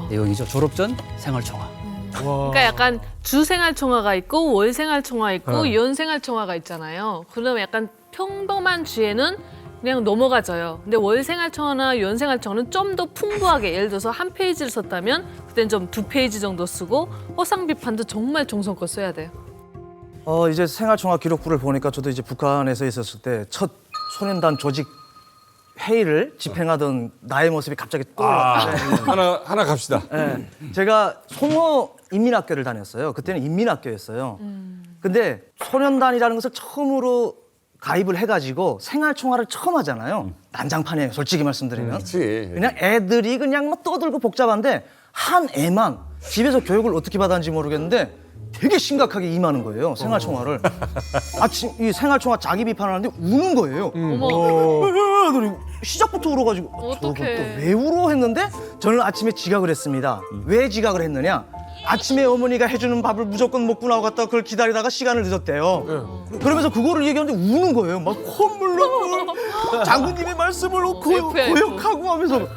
내용이죠. 졸업 전 생활총화. 그러니까 약간 주 생활총화가 있고 월 생활총화 있고 연 생활총화가 있잖아요. 그러면 약간 평범한 주에는 그냥 넘어가져요. 근데 월 생활총화나 연 생활총화는 좀 더 풍부하게 예를 들어서 한 페이지를 썼다면 그때는 좀 2페이지 정도 쓰고 허상 비판도 정말 정성껏 써야 돼요. 이제 생활총화 기록부를 보니까 저도 이제 북한에서 있었을 때 첫 소년단 조직 회의를 집행하던 나의 모습이 갑자기 떠올랐는데 하나 갑시다. 네, 제가 송어 인민학교를 다녔어요. 그때는 인민학교였어요. 근데 소년단이라는 것을 처음으로 가입을 해가지고 생활총화를 처음 하잖아요. 난장판이에요. 솔직히 말씀드리면. 그냥 애들이 그냥 막 떠들고 복잡한데 한 애만 집에서 교육을 어떻게 받았는지 모르겠는데 되게 심각하게 임하는 거예요. 생활총화를. 아침 이 생활총화 자기 비판을 하는데 우는 거예요. 어머. 시작부터 울어가지고 저건 또 왜 울어 했는데 저는 아침에 지각을 했습니다. 왜 지각을 했느냐? 아침에 어머니가 해주는 밥을 무조건 먹고 나고 갔다가 그걸 기다리다가 시간을 늦었대요. 그러면서 그거를 얘기하는데 우는 거예요. 막 콧물 장군님의 말씀을 고역하고 하면서.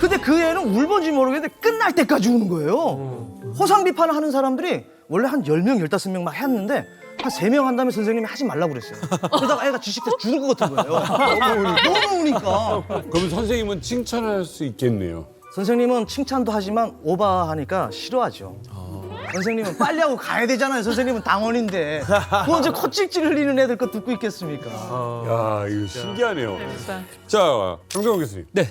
근데 그 애는 울건지 모르겠는데 끝날 때까지 우는 거예요. 호상 비판을 하는 사람들이 원래 한 10명, 15명 막 했는데 한 3명 한 다음에 선생님이 하지 말라고 그랬어요. 그러다가 애가 지식돼서 죽을 것 같은 거예요. 너무 우니까. 그럼 선생님은 칭찬할 수 있겠네요. 선생님은 칭찬도 하지만 오바하니까 싫어하죠. 선생님은 빨리 하고 가야 되잖아요. 선생님은 당원인데. 그 언제 콧질질 흘리는 애들 거 듣고 있겠습니까? 야, 이거 신기하네요. 자, 정정원 교수님. 네.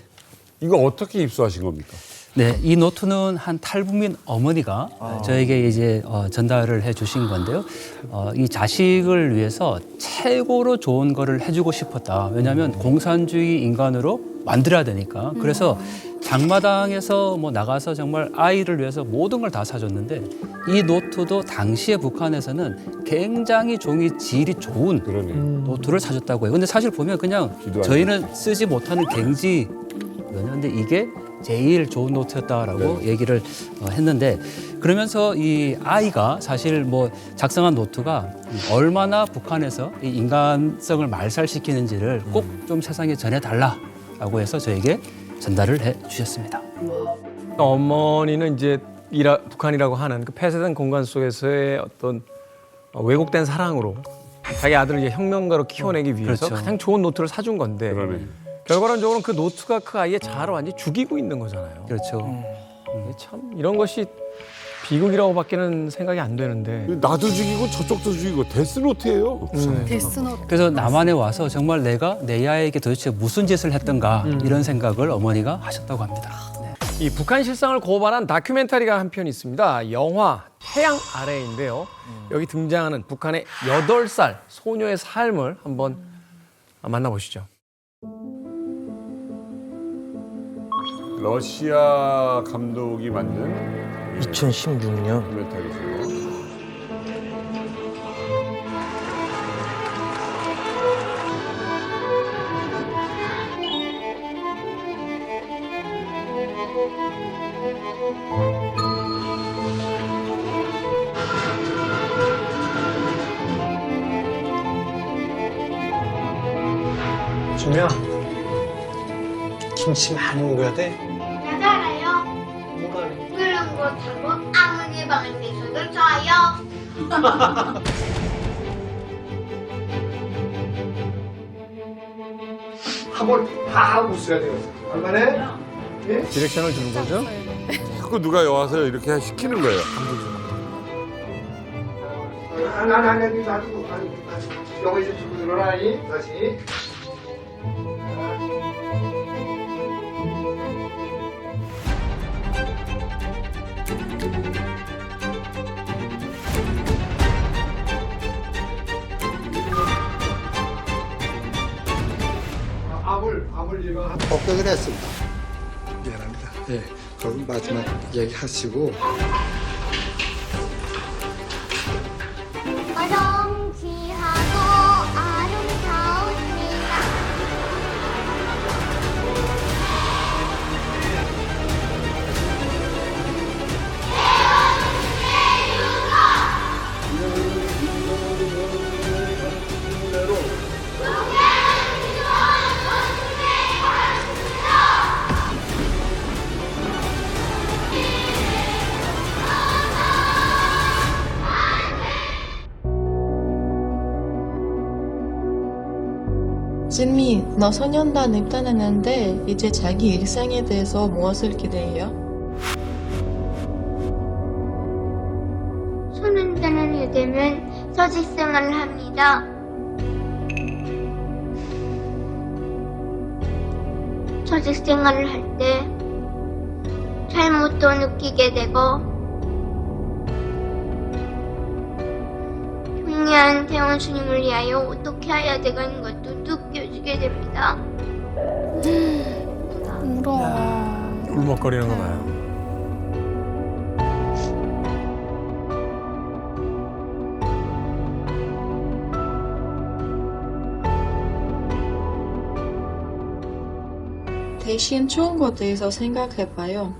이거 어떻게 입수하신 겁니까? 네, 이 노트는 한 탈북민 어머니가 저에게 이제 전달을 해주신 건데요. 이 자식을 위해서 최고로 좋은 거를 해주고 싶었다. 왜냐하면 공산주의 인간으로 만들어야 되니까. 그래서 장마당에서 뭐 나가서 정말 아이를 위해서 모든 걸 다 사줬는데 이 노트도 당시에 북한에서는 굉장히 종이 질이 좋은 노트를 사줬다고 해요. 근데 사실 보면 그냥 저희는 쓰지 못하는 갱지였는데 이게 제일 좋은 노트였다라고 얘기를 했는데 그러면서 이 아이가 사실 뭐 작성한 노트가 얼마나 북한에서 이 인간성을 말살시키는지를 꼭 좀 세상에 전해달라라고 해서 저에게 전달을 해 주셨습니다. 어머니는 이제 북한이라고 하는 그 폐쇄된 공간 속에서의 어떤 왜곡된 사랑으로 자기 아들을 이제 혁명가로 키워내기 위해서 그렇죠. 가장 좋은 노트를 사준 건데 결과론적으로는 그 노트가 그 아이의 자아를 완전히 죽이고 있는 거잖아요. 그렇죠. 참 이런 것이 비극이라고밖에는 생각이 안 되는데 나도 죽이고 저쪽도 죽이고 데스노트예요. 데스노트. 그래서 남한에 와서 정말 내가 내 아이에게 도대체 무슨 짓을 했던가 이런 생각을 어머니가 하셨다고 합니다. 이 북한 실상을 고발한 다큐멘터리가 한 편 있습니다. 영화 태양 아래인데요. 여기 등장하는 북한의 8살 소녀의 삶을 한번 만나보시죠. 러시아 감독이 만든 2016년 다큐멘터리죠. 준우야, 김치 많이 먹어야 돼. 나도 알아요. 끓는 것하고 아무리 방을 내셔도 좋아요. 학원 다 하고 있어야 돼요. 얼마네? 디렉션을 주는 거죠? 자꾸 누가 와서 이렇게 시키는 거예요. 아니, 놔두고. 여기 이제 두고 들어라, 다시. 아물 이거 합격을 했습니다. 미안합니다. 예, 그럼 마지막 얘기 하시고. 어렁지하고 아름다웠습니다. 진미, 너 소년단 입단했는데 이제 자기 일상에 대해서 무엇을 기대해요? 소년단을 되면 서식생활을 합니다. 서식생활을 할 때 잘못도 느끼게 되고 경리한 대원 스님을 위하여 어떻게 해야 되는 것도 느껴지게 됩니다. 울먹거리는 거 봐요. 대신 좋은 것에 대해서 생각해봐요.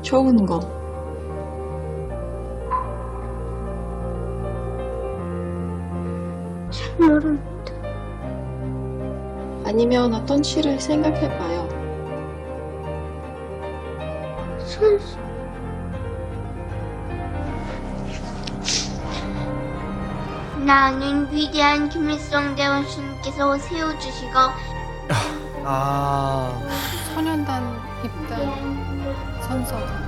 좋은 거. 잘 모릅니다. 아니면 어떤 시를 생각해봐요. 선수. 나는 위대한 김일성 대원 스님께서 세워주시고 소년단 입단 선서다.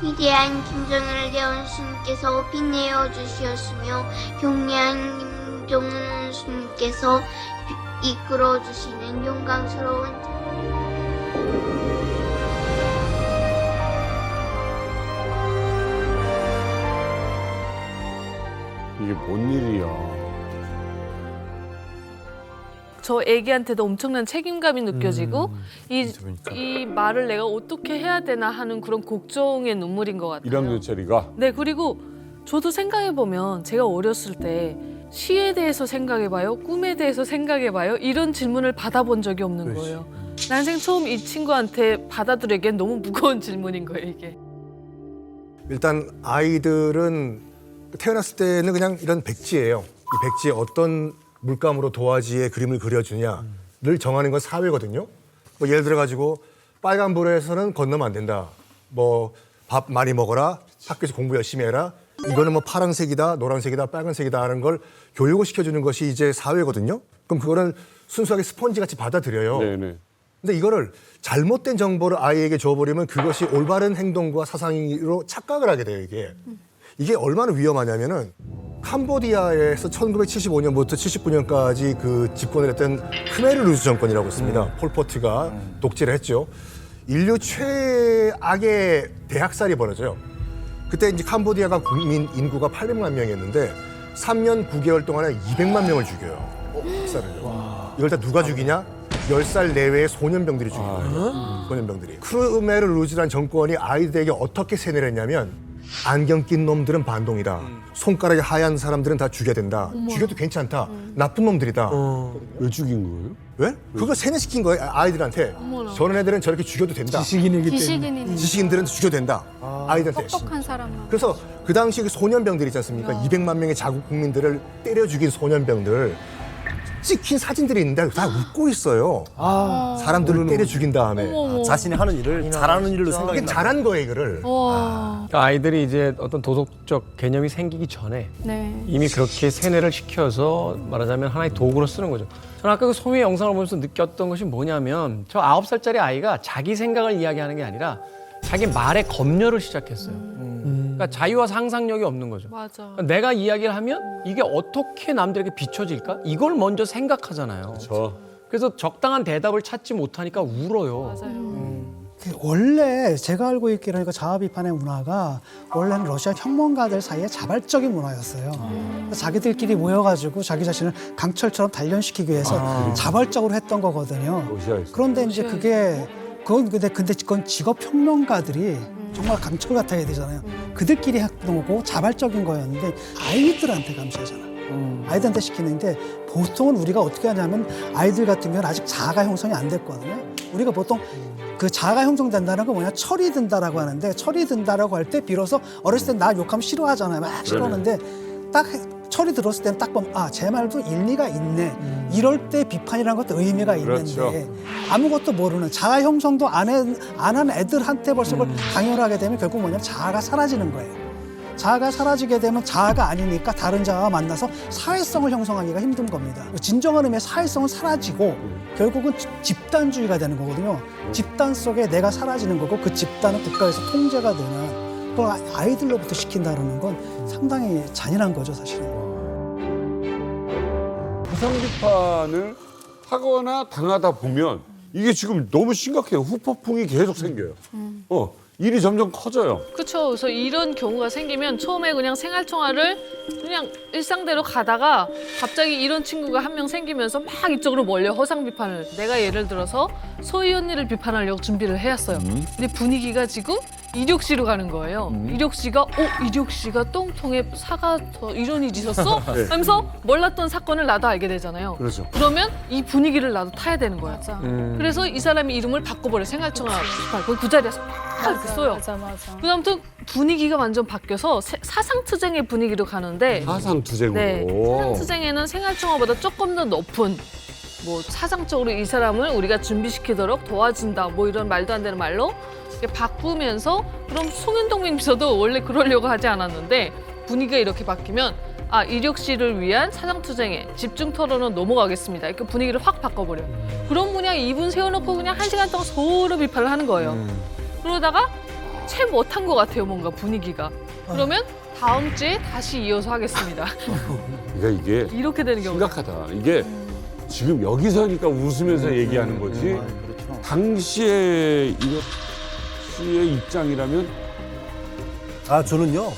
위대한 김정일 대원 스님께서 빛내어 주시었으며 경례한 김정은 스님께서 이끌어 주시는 영광스러운 이게 뭔 일이야. 저 애기한테도 엄청난 책임감이 느껴지고 이 말을 내가 어떻게 해야 되나 하는 그런 걱정의 눈물인 것 같아요. 1학년짜리가 네, 그리고 저도 생각해보면 제가 어렸을 때 시에 대해서 생각해봐요, 꿈에 대해서 생각해봐요 이런 질문을 받아본 적이 없는 거예요. 난생 처음 이 친구한테 받아들이기엔 너무 무거운 질문인 거예요, 이게. 일단 아이들은 태어났을 때는 그냥 이런 백지예요. 이 백지에 어떤 물감으로 도화지에 그림을 그려주냐 정하는 건 사회거든요. 뭐 예를 들어 가지고 빨간불에서는 건너면 안 된다. 뭐 밥 많이 먹어라. 학교에서 공부 열심히 해라. 이거는 뭐 파란색이다, 노란색이다, 빨간색이다 하는 걸 교육을 시켜주는 것이 이제 사회거든요. 그럼 그거는 순수하게 스펀지 같이 받아들여요. 네네. 근데 이거를 잘못된 정보를 아이에게 줘버리면 그것이 올바른 행동과 사상으로 착각을 하게 돼요, 이게. 이게 얼마나 위험하냐면은 캄보디아에서 1975년부터 79년까지 그 집권을 했던 크메르 루즈 정권이라고 있습니다. 폴포트가 독재를 했죠. 인류 최악의 대학살이 벌어져요. 그때 이제 캄보디아가 국민 인구가 800만 명이었는데 3년 9개월 동안에 200만 명을 죽여요. 학살을요. 이걸 다 누가 죽이냐? 10살 내외의 소년병들이 죽인 거예요. 소년병들이. 크메르 루즈라는 정권이 아이들에게 어떻게 세뇌를 했냐면 안경 낀 놈들은 반동이다. 손가락이 하얀 사람들은 다 죽여야 된다. 죽여도 괜찮다. 나쁜 놈들이다. 왜 죽인 거예요? 왜? 그걸 세뇌시킨 거예요, 아이들한테. 저런 애들은 저렇게 죽여도 된다. 지식인들은 죽여도 된다. 아이들한테. 똑똑한 사람만. 그래서 그 당시 그 소년병들 있지 않습니까? 200만 명의 자국 국민들을 때려 죽인 소년병들 찍힌 사진들이 있는데 다 웃고 있어요. 사람들을 때려 죽인 다음에 자신이 하는 일을 잘하는 일로 생각이 잘한 거예요, 이거를. 그러니까 아이들이 이제 어떤 도덕적 개념이 생기기 전에 네. 이미 그렇게 세뇌를 시켜서 말하자면 하나의 도구로 쓰는 거죠. 저는 아까 그 소미의 영상을 보면서 느꼈던 것이 뭐냐면 저 9살짜리 아이가 자기 생각을 이야기하는 게 아니라 자기 말에 검열을 시작했어요. 그러니까 자유와 상상력이 없는 거죠. 맞아. 그러니까 내가 이야기를 하면 이게 어떻게 남들에게 비춰질까? 이걸 먼저 생각하잖아요. 그렇죠. 그래서 적당한 대답을 찾지 못하니까 울어요. 원래 제가 알고 있기로는 자아 비판의 문화가 원래는 러시아 혁명가들 사이에 자발적인 문화였어요. 자기들끼리 모여가지고 자기 자신을 강철처럼 단련시키기 위해서 자발적으로 했던 거거든요. 그런데 이제 근데 그건 직업 혁명가들이 정말 강철 같아야 되잖아요. 그들끼리 했던 거고 자발적인 거였는데 아이들한테 감시하잖아요. 아이들한테 시키는데 보통은 우리가 어떻게 하냐면 아이들 같으면 아직 자아가 형성이 안 됐거든요. 우리가 보통 그 자아가 형성된다는 건 뭐냐, 철이 든다라고 하는데, 철이 든다라고 할 때 비로소 어렸을 때 나 욕하면 싫어하잖아요. 막 싫어하는데 딱 철이 들었을 때는 딱 보면 제 말도 일리가 있네. 이럴 때 비판이라는 것도 의미가 있는데 아무것도 모르는 자아 형성도 안 한 애들한테 벌써 그걸 강요를 하게 되면 결국 뭐냐면 자아가 사라지는 거예요. 자아가 사라지게 되면 자아가 아니니까 다른 자아와 만나서 사회성을 형성하기가 힘든 겁니다. 진정한 의미의 사회성은 사라지고 결국은 집단주의가 되는 거거든요. 집단 속에 내가 사라지는 거고 그 집단은 국가에서 통제가 되는 그걸 아이들로부터 시킨다는 건 상당히 잔인한 거죠, 사실은. 부상 비판을 하거나 당하다 보면 이게 지금 너무 심각해요. 후폭풍이 계속 생겨요. 일이 점점 커져요. 그렇죠. 그래서 이런 경우가 생기면 처음에 그냥 생활총화를 그냥 일상대로 가다가 갑자기 이런 친구가 한 명 생기면서 막 이쪽으로 몰려 허상 비판을. 내가 예를 들어서 소희 언니를 비판하려고 준비를 해왔어요. 근데 분위기가 지금 이력 씨로 가는 거예요. 이력 씨가 이력 씨가 똥통에 사과 이런 일이 있었어? 네. 하면서 몰랐던 사건을 나도 알게 되잖아요. 그렇죠. 그러면 이 분위기를 나도 타야 되는 거야. 그래서 이 사람이 이름을 바꿔버려. 생활총화 비판. 그 자리에서 막 이렇게 써요. 그다음부터 분위기가 완전 바뀌어서 사상투쟁의 분위기로 가는데 사상투쟁으로. 네. 사상투쟁에는 생활총화보다 조금 더 높은 뭐 사상적으로 이 사람을 우리가 준비시키도록 도와준다 뭐 이런 말도 안 되는 말로 이렇게 바꾸면서 그럼 송윤동민 비서도 원래 그러려고 하지 않았는데 분위기가 이렇게 바뀌면 이력 씨를 위한 사상투쟁에 집중 토론은 넘어가겠습니다. 이렇게 분위기를 확 바꿔버려요. 그런 분야 2분 세워놓고 그냥 1시간 동안 서로 비판을 하는 거예요. 그러다가 채 못한 것 같아요, 뭔가 분위기가. 그러면 다음 주에 다시 이어서 하겠습니다. 그러니까 이게 이렇게 되는 경우가 심각하다. 이게 지금 여기서니까 웃으면서 얘기하는 거지. 당시에 이력 씨의 입장이라면 저는요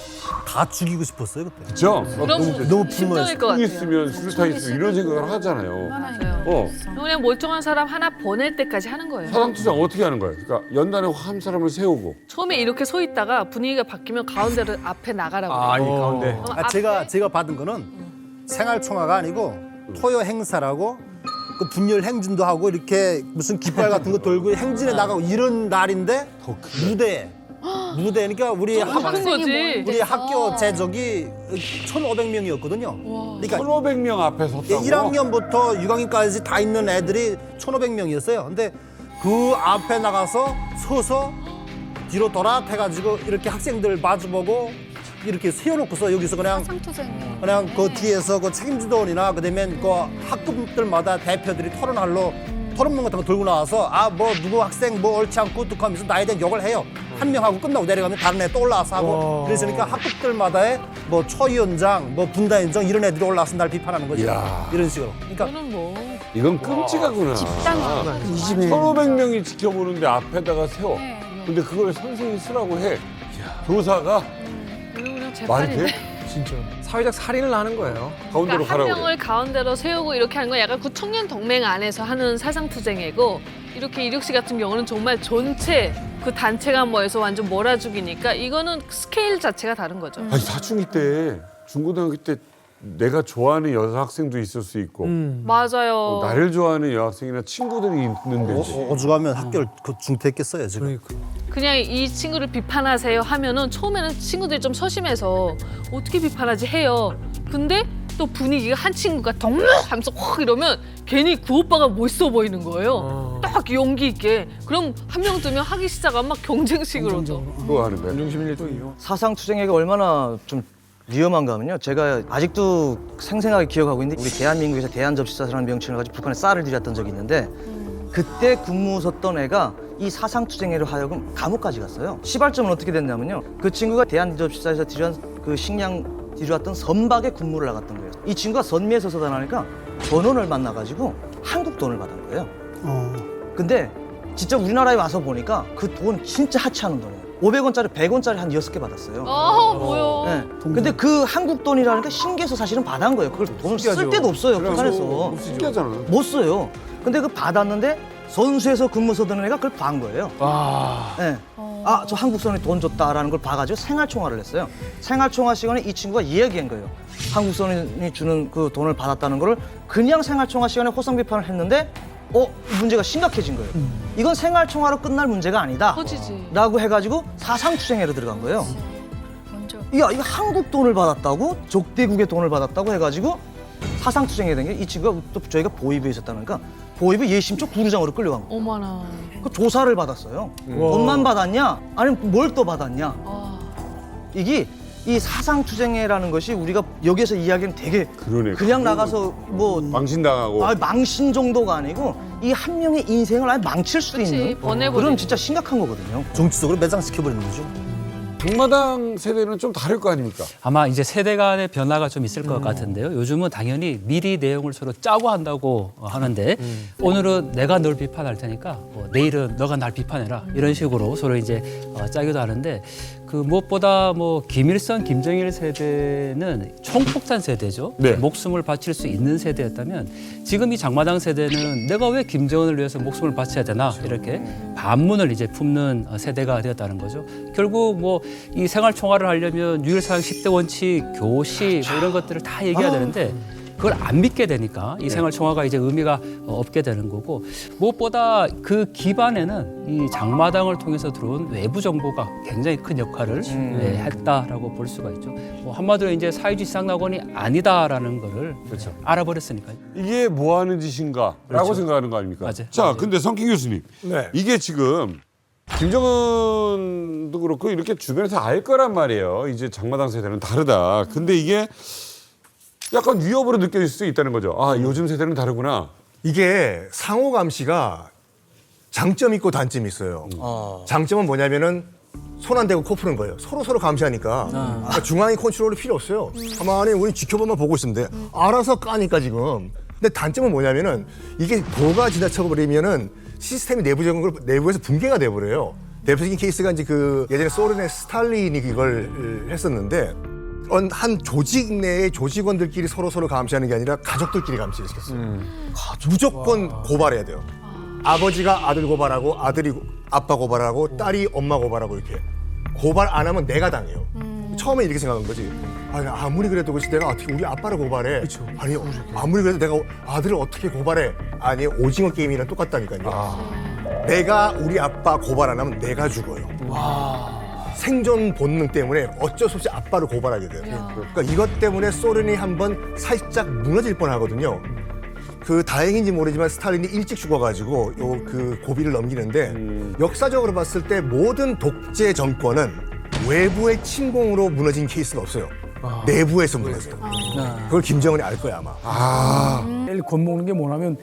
다 죽이고 싶었어요 그때. 그죠? 너무 심정일 것 같아요. 있으면 수류탄 있으면 이런 생각을 하잖아요. 맞아요. 그냥 멀쩡한 사람 하나 보낼 때까지 하는 거예요. 사상투쟁 어떻게 하는 거예요? 그러니까 연단에 한 사람을 세우고 처음에 이렇게 서 있다가 분위기가 바뀌면 가운데를 앞에 나가라고. 이 가운데. 제가 받은 거는 생활총화가 아니고 토요 행사라고 그 분열 행진도 하고 이렇게 무슨 깃발 같은 거 돌고 행진에 나가고 이런 날인데 무대에 무대 그러니까 우리 큰 거지. 우리 학교 제적이 1,500명이었거든요. 그러니까 1,500명 앞에 섰다고? 1학년부터 6학년까지 다 있는 애들이 1,500명이었어요. 근데 그 앞에 나가서 서서 뒤로 돌아해가지고 이렇게 학생들 마주보고 이렇게 세워놓고서 여기서 그냥 그 뒤에서 그 책임지도원이나 그다음에 그 학급들마다 대표들이 토론문 같은 거 들고 나와서 뭐 누구 학생 뭐 옳지 않고 어떡 하면서 나에 대한 욕을 해요. 한 명 하고 끝나고 내려가면 다른 애 또 올라와서 하고 그러니까 학급들마다의 뭐 초위원장 뭐 분단위원장 이런 애들이 올라와서 날 비판하는 거죠. 이런 식으로. 그러니까 이건 끔찍하구나. 집단 1,500명이 지켜보는데 앞에다가 세워. 근데 그걸 선생님이 쓰라고 해. 교사가 말이 돼? 진짜 사회적 살인을 하는 거예요. 가운데로 그러니까 한 가라고 명을 가운데로 세우고 이렇게 하는 건 약간 그 청년 동맹 안에서 하는 사상투쟁이고 이렇게 이륙시 같은 경우는 정말 전체 그 단체가 모여서 완전 몰아주기니까 이거는 스케일 자체가 다른 거죠. 아니 사춘기 때 중고등학교 때 내가 좋아하는 여자 학생도 있을 수 있고 맞아요. 나를 좋아하는 여학생이나 친구들이 있는데 오죽하면 학교를 그 중퇴했겠어요 지금. 그냥 이 친구를 비판하세요 하면은 처음에는 친구들이 좀 소심해서 어떻게 비판하지 해요. 근데 또 분위기가 한 친구가 덩 하면서 확 이러면 괜히 그 오빠가 멋있어 보이는 거예요. 딱 용기 있게. 그럼 한 명 두 명 하기 시작하면 막 경쟁식으로 또. 그거 하는 거야. 사상투쟁회가 얼마나 좀 위험한가 하면요. 제가 아직도 생생하게 기억하고 있는데 우리 대한민국에서 대한접시사라는 명칭을 가지고 북한에 쌀을 들였던 적이 있는데 그때 근무 섰던 애가 이 사상투쟁회로 하여금 감옥까지 갔어요. 시발점은 어떻게 됐냐면요. 그 친구가 대한접시사에서 들여온 그 식량 들여왔던 선박에 근무를 나갔던 거예요. 이 친구가 선미에 서서 다니니까 전원을 만나가지고 한국 돈을 받은 거예요. 근데 진짜 우리나라에 와서 보니까 그 돈 진짜 하찮은 돈이에요. 500원짜리, 100원짜리 한 6개 받았어요. 뭐야. 네. 근데 그 한국 돈이라는 게 신기해서 사실은 받은 거예요. 그걸 돈을 쓸 데도 없어요. 북한에서. 신기하잖아. 못 써요. 근데 그 받았는데 선수에서 근무 서던 애가 그걸 반 거예요. 네. 저 한국선이 돈 줬다라는 걸 봐가지고 생활총화를 했어요. 생활총화 시간에 이 친구가 이야기한 거예요. 한국선이 주는 그 돈을 받았다는 거를 그냥 생활총화 시간에 호성 비판을 했는데 문제가 심각해진 거예요. 이건 생활총화로 끝날 문제가 아니다. 터지지. 라고 해가지고 사상투쟁회로 들어간 거예요. 이거 한국 돈을 받았다고? 적대국의 돈을 받았다고 해가지고 사상투쟁회 된 게 이 친구가 또 저희가 보위부에 있었다니까 보위부 예심초 구루장으로 끌려간 거예요. 어머나. 그 조사를 받았어요. 돈만 받았냐? 아니면 뭘 또 받았냐? 이게 이 사상투쟁회라는 것이 우리가 여기서 이야기는 되게 그냥 나가서 뭐 망신당하고 망신 정도가 아니고 이 한 명의 인생을 아예 망칠 수도 있는 그럼 진짜 심각한 거거든요. 정치적으로 매장시켜버리는 거죠. 장마당 세대는 좀 다를 거 아닙니까? 아마 이제 세대 간의 변화가 좀 있을 것 같은데요. 요즘은 당연히 미리 내용을 서로 짜고 한다고 하는데 오늘은 내가 널 비판할 테니까 내일은 너가 날 비판해라 이런 식으로 서로 이제 짜기도 하는데 그 무엇보다 뭐 김일성, 김정일 세대는 총폭탄 세대죠. 네. 목숨을 바칠 수 있는 세대였다면 지금 이 장마당 세대는 내가 왜 김정은을 위해서 목숨을 바쳐야 되나 이렇게 반문을 이제 품는 세대가 되었다는 거죠. 결국 뭐 이 생활총화를 하려면 유일사항 10대 원칙, 교시 뭐 이런 것들을 다 얘기해야 되는데 그걸 안 믿게 되니까 이 생활총화가 이제 의미가 없게 되는 거고 무엇보다 그 기반에는 이 장마당을 통해서 들어온 외부 정보가 굉장히 큰 역할을 했다라고 볼 수가 있죠. 뭐 한마디로 이제 사회주의 시상낙원이 아니다라는 거를 알아버렸으니까요. 이게 뭐 하는 짓인가라고 생각하는 거 아닙니까? 자, 근데 성king 교수님, 이게 지금 김정은도 그렇고 이렇게 주변에서 알 거란 말이에요. 이제 장마당 세대는 다르다. 근데 이게 약간 위협으로 느껴질 수 있다는 거죠. 요즘 세대는 다르구나. 이게 상호 감시가 장점이 있고 단점이 있어요. 장점은 뭐냐면은 손 안 대고 코 푸는 거예요. 서로 감시하니까 그러니까 중앙의 컨트롤이 필요 없어요. 가만히 우리 지켜보면 보고 있으면 돼. 알아서 까니까 지금. 근데 단점은 뭐냐면은 이게 도가 지나쳐 버리면은 시스템이 내부에서 붕괴가 돼버려요. 대표적인 케이스가 이제 그 예전에 소련의 스탈린이 이걸 했었는데 한 조직 내의 조직원들끼리 서로 감시하는 게 아니라 가족들끼리 감시시켰어요. 무조건 고발해야 돼요. 아버지가 아들 고발하고 아들이 아빠 고발하고 딸이 엄마 고발하고 이렇게 고발 안 하면 내가 당해요. 처음에 이렇게 생각한 거지. 아무리 그래도 그렇지 내가 어떻게 우리 아빠를 고발해. 아니 아무리 그래도 내가 아들을 어떻게 고발해. 아니 오징어 게임이랑 똑같다니까요. 내가 우리 아빠 고발 안 하면 내가 죽어요. 생존 본능 때문에 어쩔 수 없이 아빠를 고발하게 돼요. 그러니까 이것 때문에 소련이 한번 살짝 무너질 뻔하거든요. 그 다행인지 모르지만 스탈린이 일찍 죽어가지고 그 고비를 넘기는데 역사적으로 봤을 때 모든 독재 정권은 외부의 침공으로 무너진 케이스가 없어요. 내부에서 무너져요. 그걸 김정은이 알 거야 아마. 제일 겁먹는 게 뭐냐면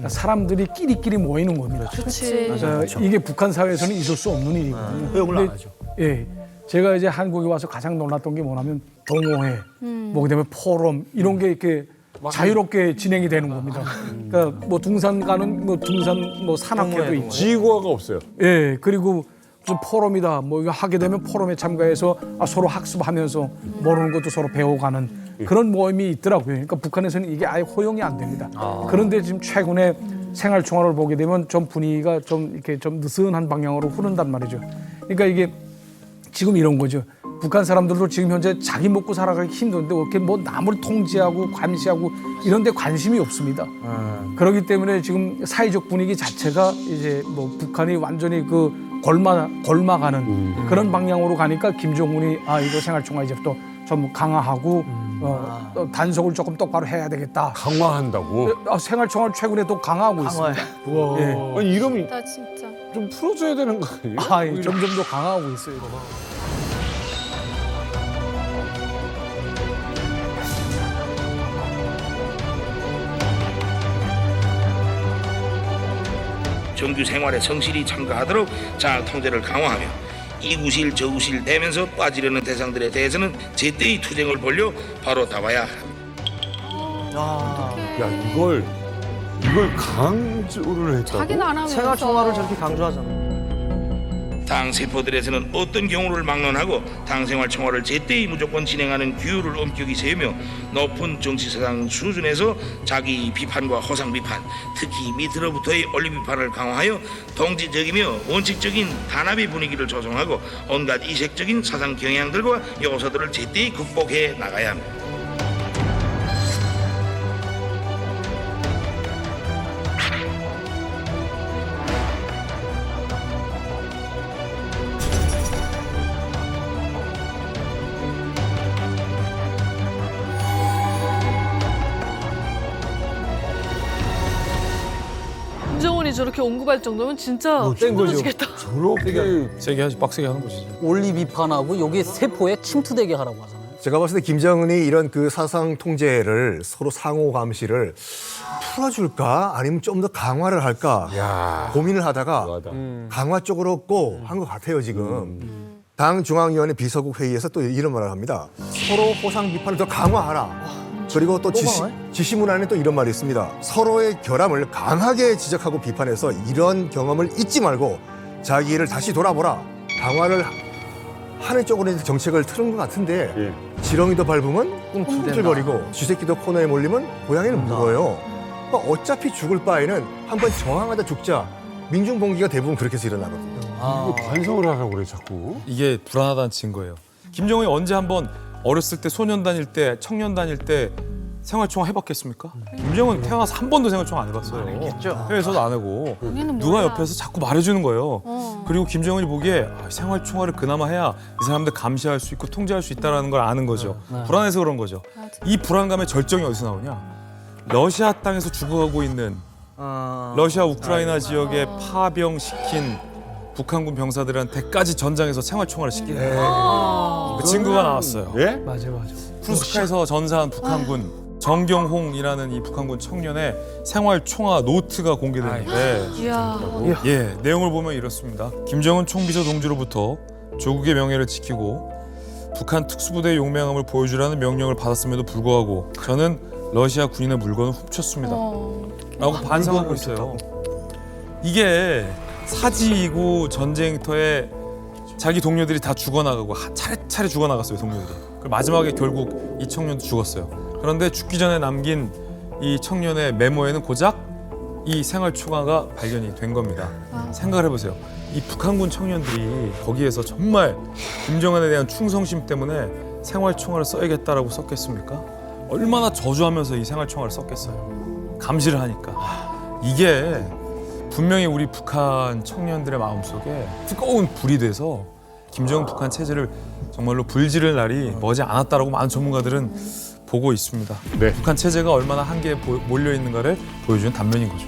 사람들이 끼리끼리 모이는 겁니다. 그치. 이게 북한 사회에서는 있을 수 없는 일이거든요. 허용을 안 근데, 하죠. 예, 제가 이제 한국에 와서 가장 놀랐던 게 뭐냐면 동호회, 뭐 그다음에 포럼 이런 게 이렇게 자유롭게 진행이 되는 겁니다. 그러니까 뭐 등산 가는 뭐 등산 뭐 산악회도 있고, 지구화가 없어요. 예, 그리고 무슨 포럼이다 뭐 이거 하게 되면 포럼에 참가해서 서로 학습하면서 모르는 것도 서로 배워가는 그런 모임이 있더라고요. 그러니까 북한에서는 이게 아예 허용이 안 됩니다. 그런데 지금 최근에 생활총화를 보게 되면 좀 분위기가 좀 이렇게 좀 느슨한 방향으로 흐른단 말이죠. 그러니까 이게 지금 이런 거죠. 북한 사람들도 지금 현재 자기 먹고 살아가기 힘든데 이렇게 뭐 남을 통제하고 감시하고 이런 데 관심이 없습니다. 그렇기 때문에 지금 사회적 분위기 자체가 이제 뭐 북한이 완전히 그 골마가는 그런 방향으로 가니까 김정은이 이거 생활총화 이제부터 좀 강화하고 단속을 조금 똑바로 해야 되겠다. 강화한다고? 생활총화를 최근에 또 강화하고 있습니다. 예. 아니 이러면 나 진짜. 좀 풀어줘야 되는 거 아니에요? 예, 점점 더 강화하고 있어요. 정규 생활에 성실히 참가하도록 잘 통제를 강화하며 이구실 저구실 되면서 빠지려는 대상들에 대해서는 제때의 투쟁을 벌려 바로 잡아야 합니다. 야 이걸 강조를 했다고? 자기는 안 하면서. 생활총화를 저렇게 강조하잖아. 당 세포들에서는 어떤 경우를 막론하고 당 생활 총화를 제때히 무조건 진행하는 규율을 엄격히 세우며 높은 정치사상 수준에서 자기 비판과 허상 비판, 특히 밑으로부터의 원리 비판을 강화하여 동지적이며 원칙적인 단합의 분위기를 조성하고 온갖 이색적인 사상 경향들과 요소들을 제때히 극복해 나가야 합니다. 김정은이 저렇게 온구할 정도면 진짜 무너지겠다. 저렇게 세게 하지 빡세게 하는 것이죠. 원리 비판하고 여기 세포에 침투되게 하라고 하잖아요. 제가 봤을 때 김정은이 이런 그 사상 통제를 서로 상호 감시를 풀어줄까 아니면 좀 더 강화를 할까 고민을 하다가 강화 쪽으로 고 한 것 같아요 지금. 당 중앙위원회 비서국 회의에서 또 이런 말을 합니다. 서로 호상 비판을 더 강화하라. 그리고 또 지시문안에 또 이런 말이 있습니다. 서로의 결함을 강하게 지적하고 비판해서 이런 경험을 잊지 말고 자기 일을 다시 돌아보라. 강화를 하는 쪽으로 정책을 틀은 것 같은데 지렁이도 밟으면 꿈틀거리고 쥐새끼도 코너에 몰리면 고양이는 물어요. 그러니까 어차피 죽을 바에는 한번 저항하다 죽자. 민중봉기가 대부분 그렇게 해서 일어나거든요. 이거 반성을 하라고 그래 자꾸. 이게 불안하다는 증거예요. 김정은이 언제 한번 어렸을 때 소년 다닐 때 청년 다닐 때 생활총화 해봤겠습니까? 김정은 태어나서 한 번도 생활총화 안 해봤어요. 해외에서도 안 하고 누가 옆에서 자꾸 말해주는 거예요. 그리고 김정은이 보기에 생활총화를 그나마 해야 이 사람들 감시할 수 있고 통제할 수 있다는 걸 아는 거죠. 불안해서 그런 거죠. 이 불안감의 절정이 어디서 나오냐? 러시아 땅에서 죽어가고 있는 러시아 우크라이나 지역에 파병시킨 북한군 병사들한테까지 전장에서 생활총화를 시키는 그 증거가 나왔어요. 예? 맞아. 쿠스크에서 전사한 북한군 정경홍이라는 이 북한군 청년의 생활총화 노트가 공개됐는데 예, 내용을 보면 이렇습니다. 김정은 총비서 동지로부터 조국의 명예를 지키고 북한 특수부대의 용맹함을 보여주라는 명령을 받았음에도 불구하고 저는 러시아 군인의 물건을 훔쳤습니다. 라고 반성하고 있어요. 이게 사지이고 전쟁터에 자기 동료들이 다 죽어나가고 차례차례 죽어나갔어요, 동료들이. 그리고 마지막에 결국 이 청년도 죽었어요. 그런데 죽기 전에 남긴 이 청년의 메모에는 고작 이 생활총화가 발견이 된 겁니다. 생각을 해보세요. 이 북한군 청년들이 거기에서 정말 김정은에 대한 충성심 때문에 생활총화를 써야겠다라고 썼겠습니까? 얼마나 저주하면서 이 생활총화를 썼겠어요. 감시를 하니까. 이게 분명히 우리 북한 청년들의 마음속에 뜨거운 불이 돼서 김정은 북한 체제를 정말로 불지를 날이 머지 않았다라고 많은 전문가들은 보고 있습니다. 북한 체제가 얼마나 한계에 몰려 있는가를 보여주는 단면인 거죠.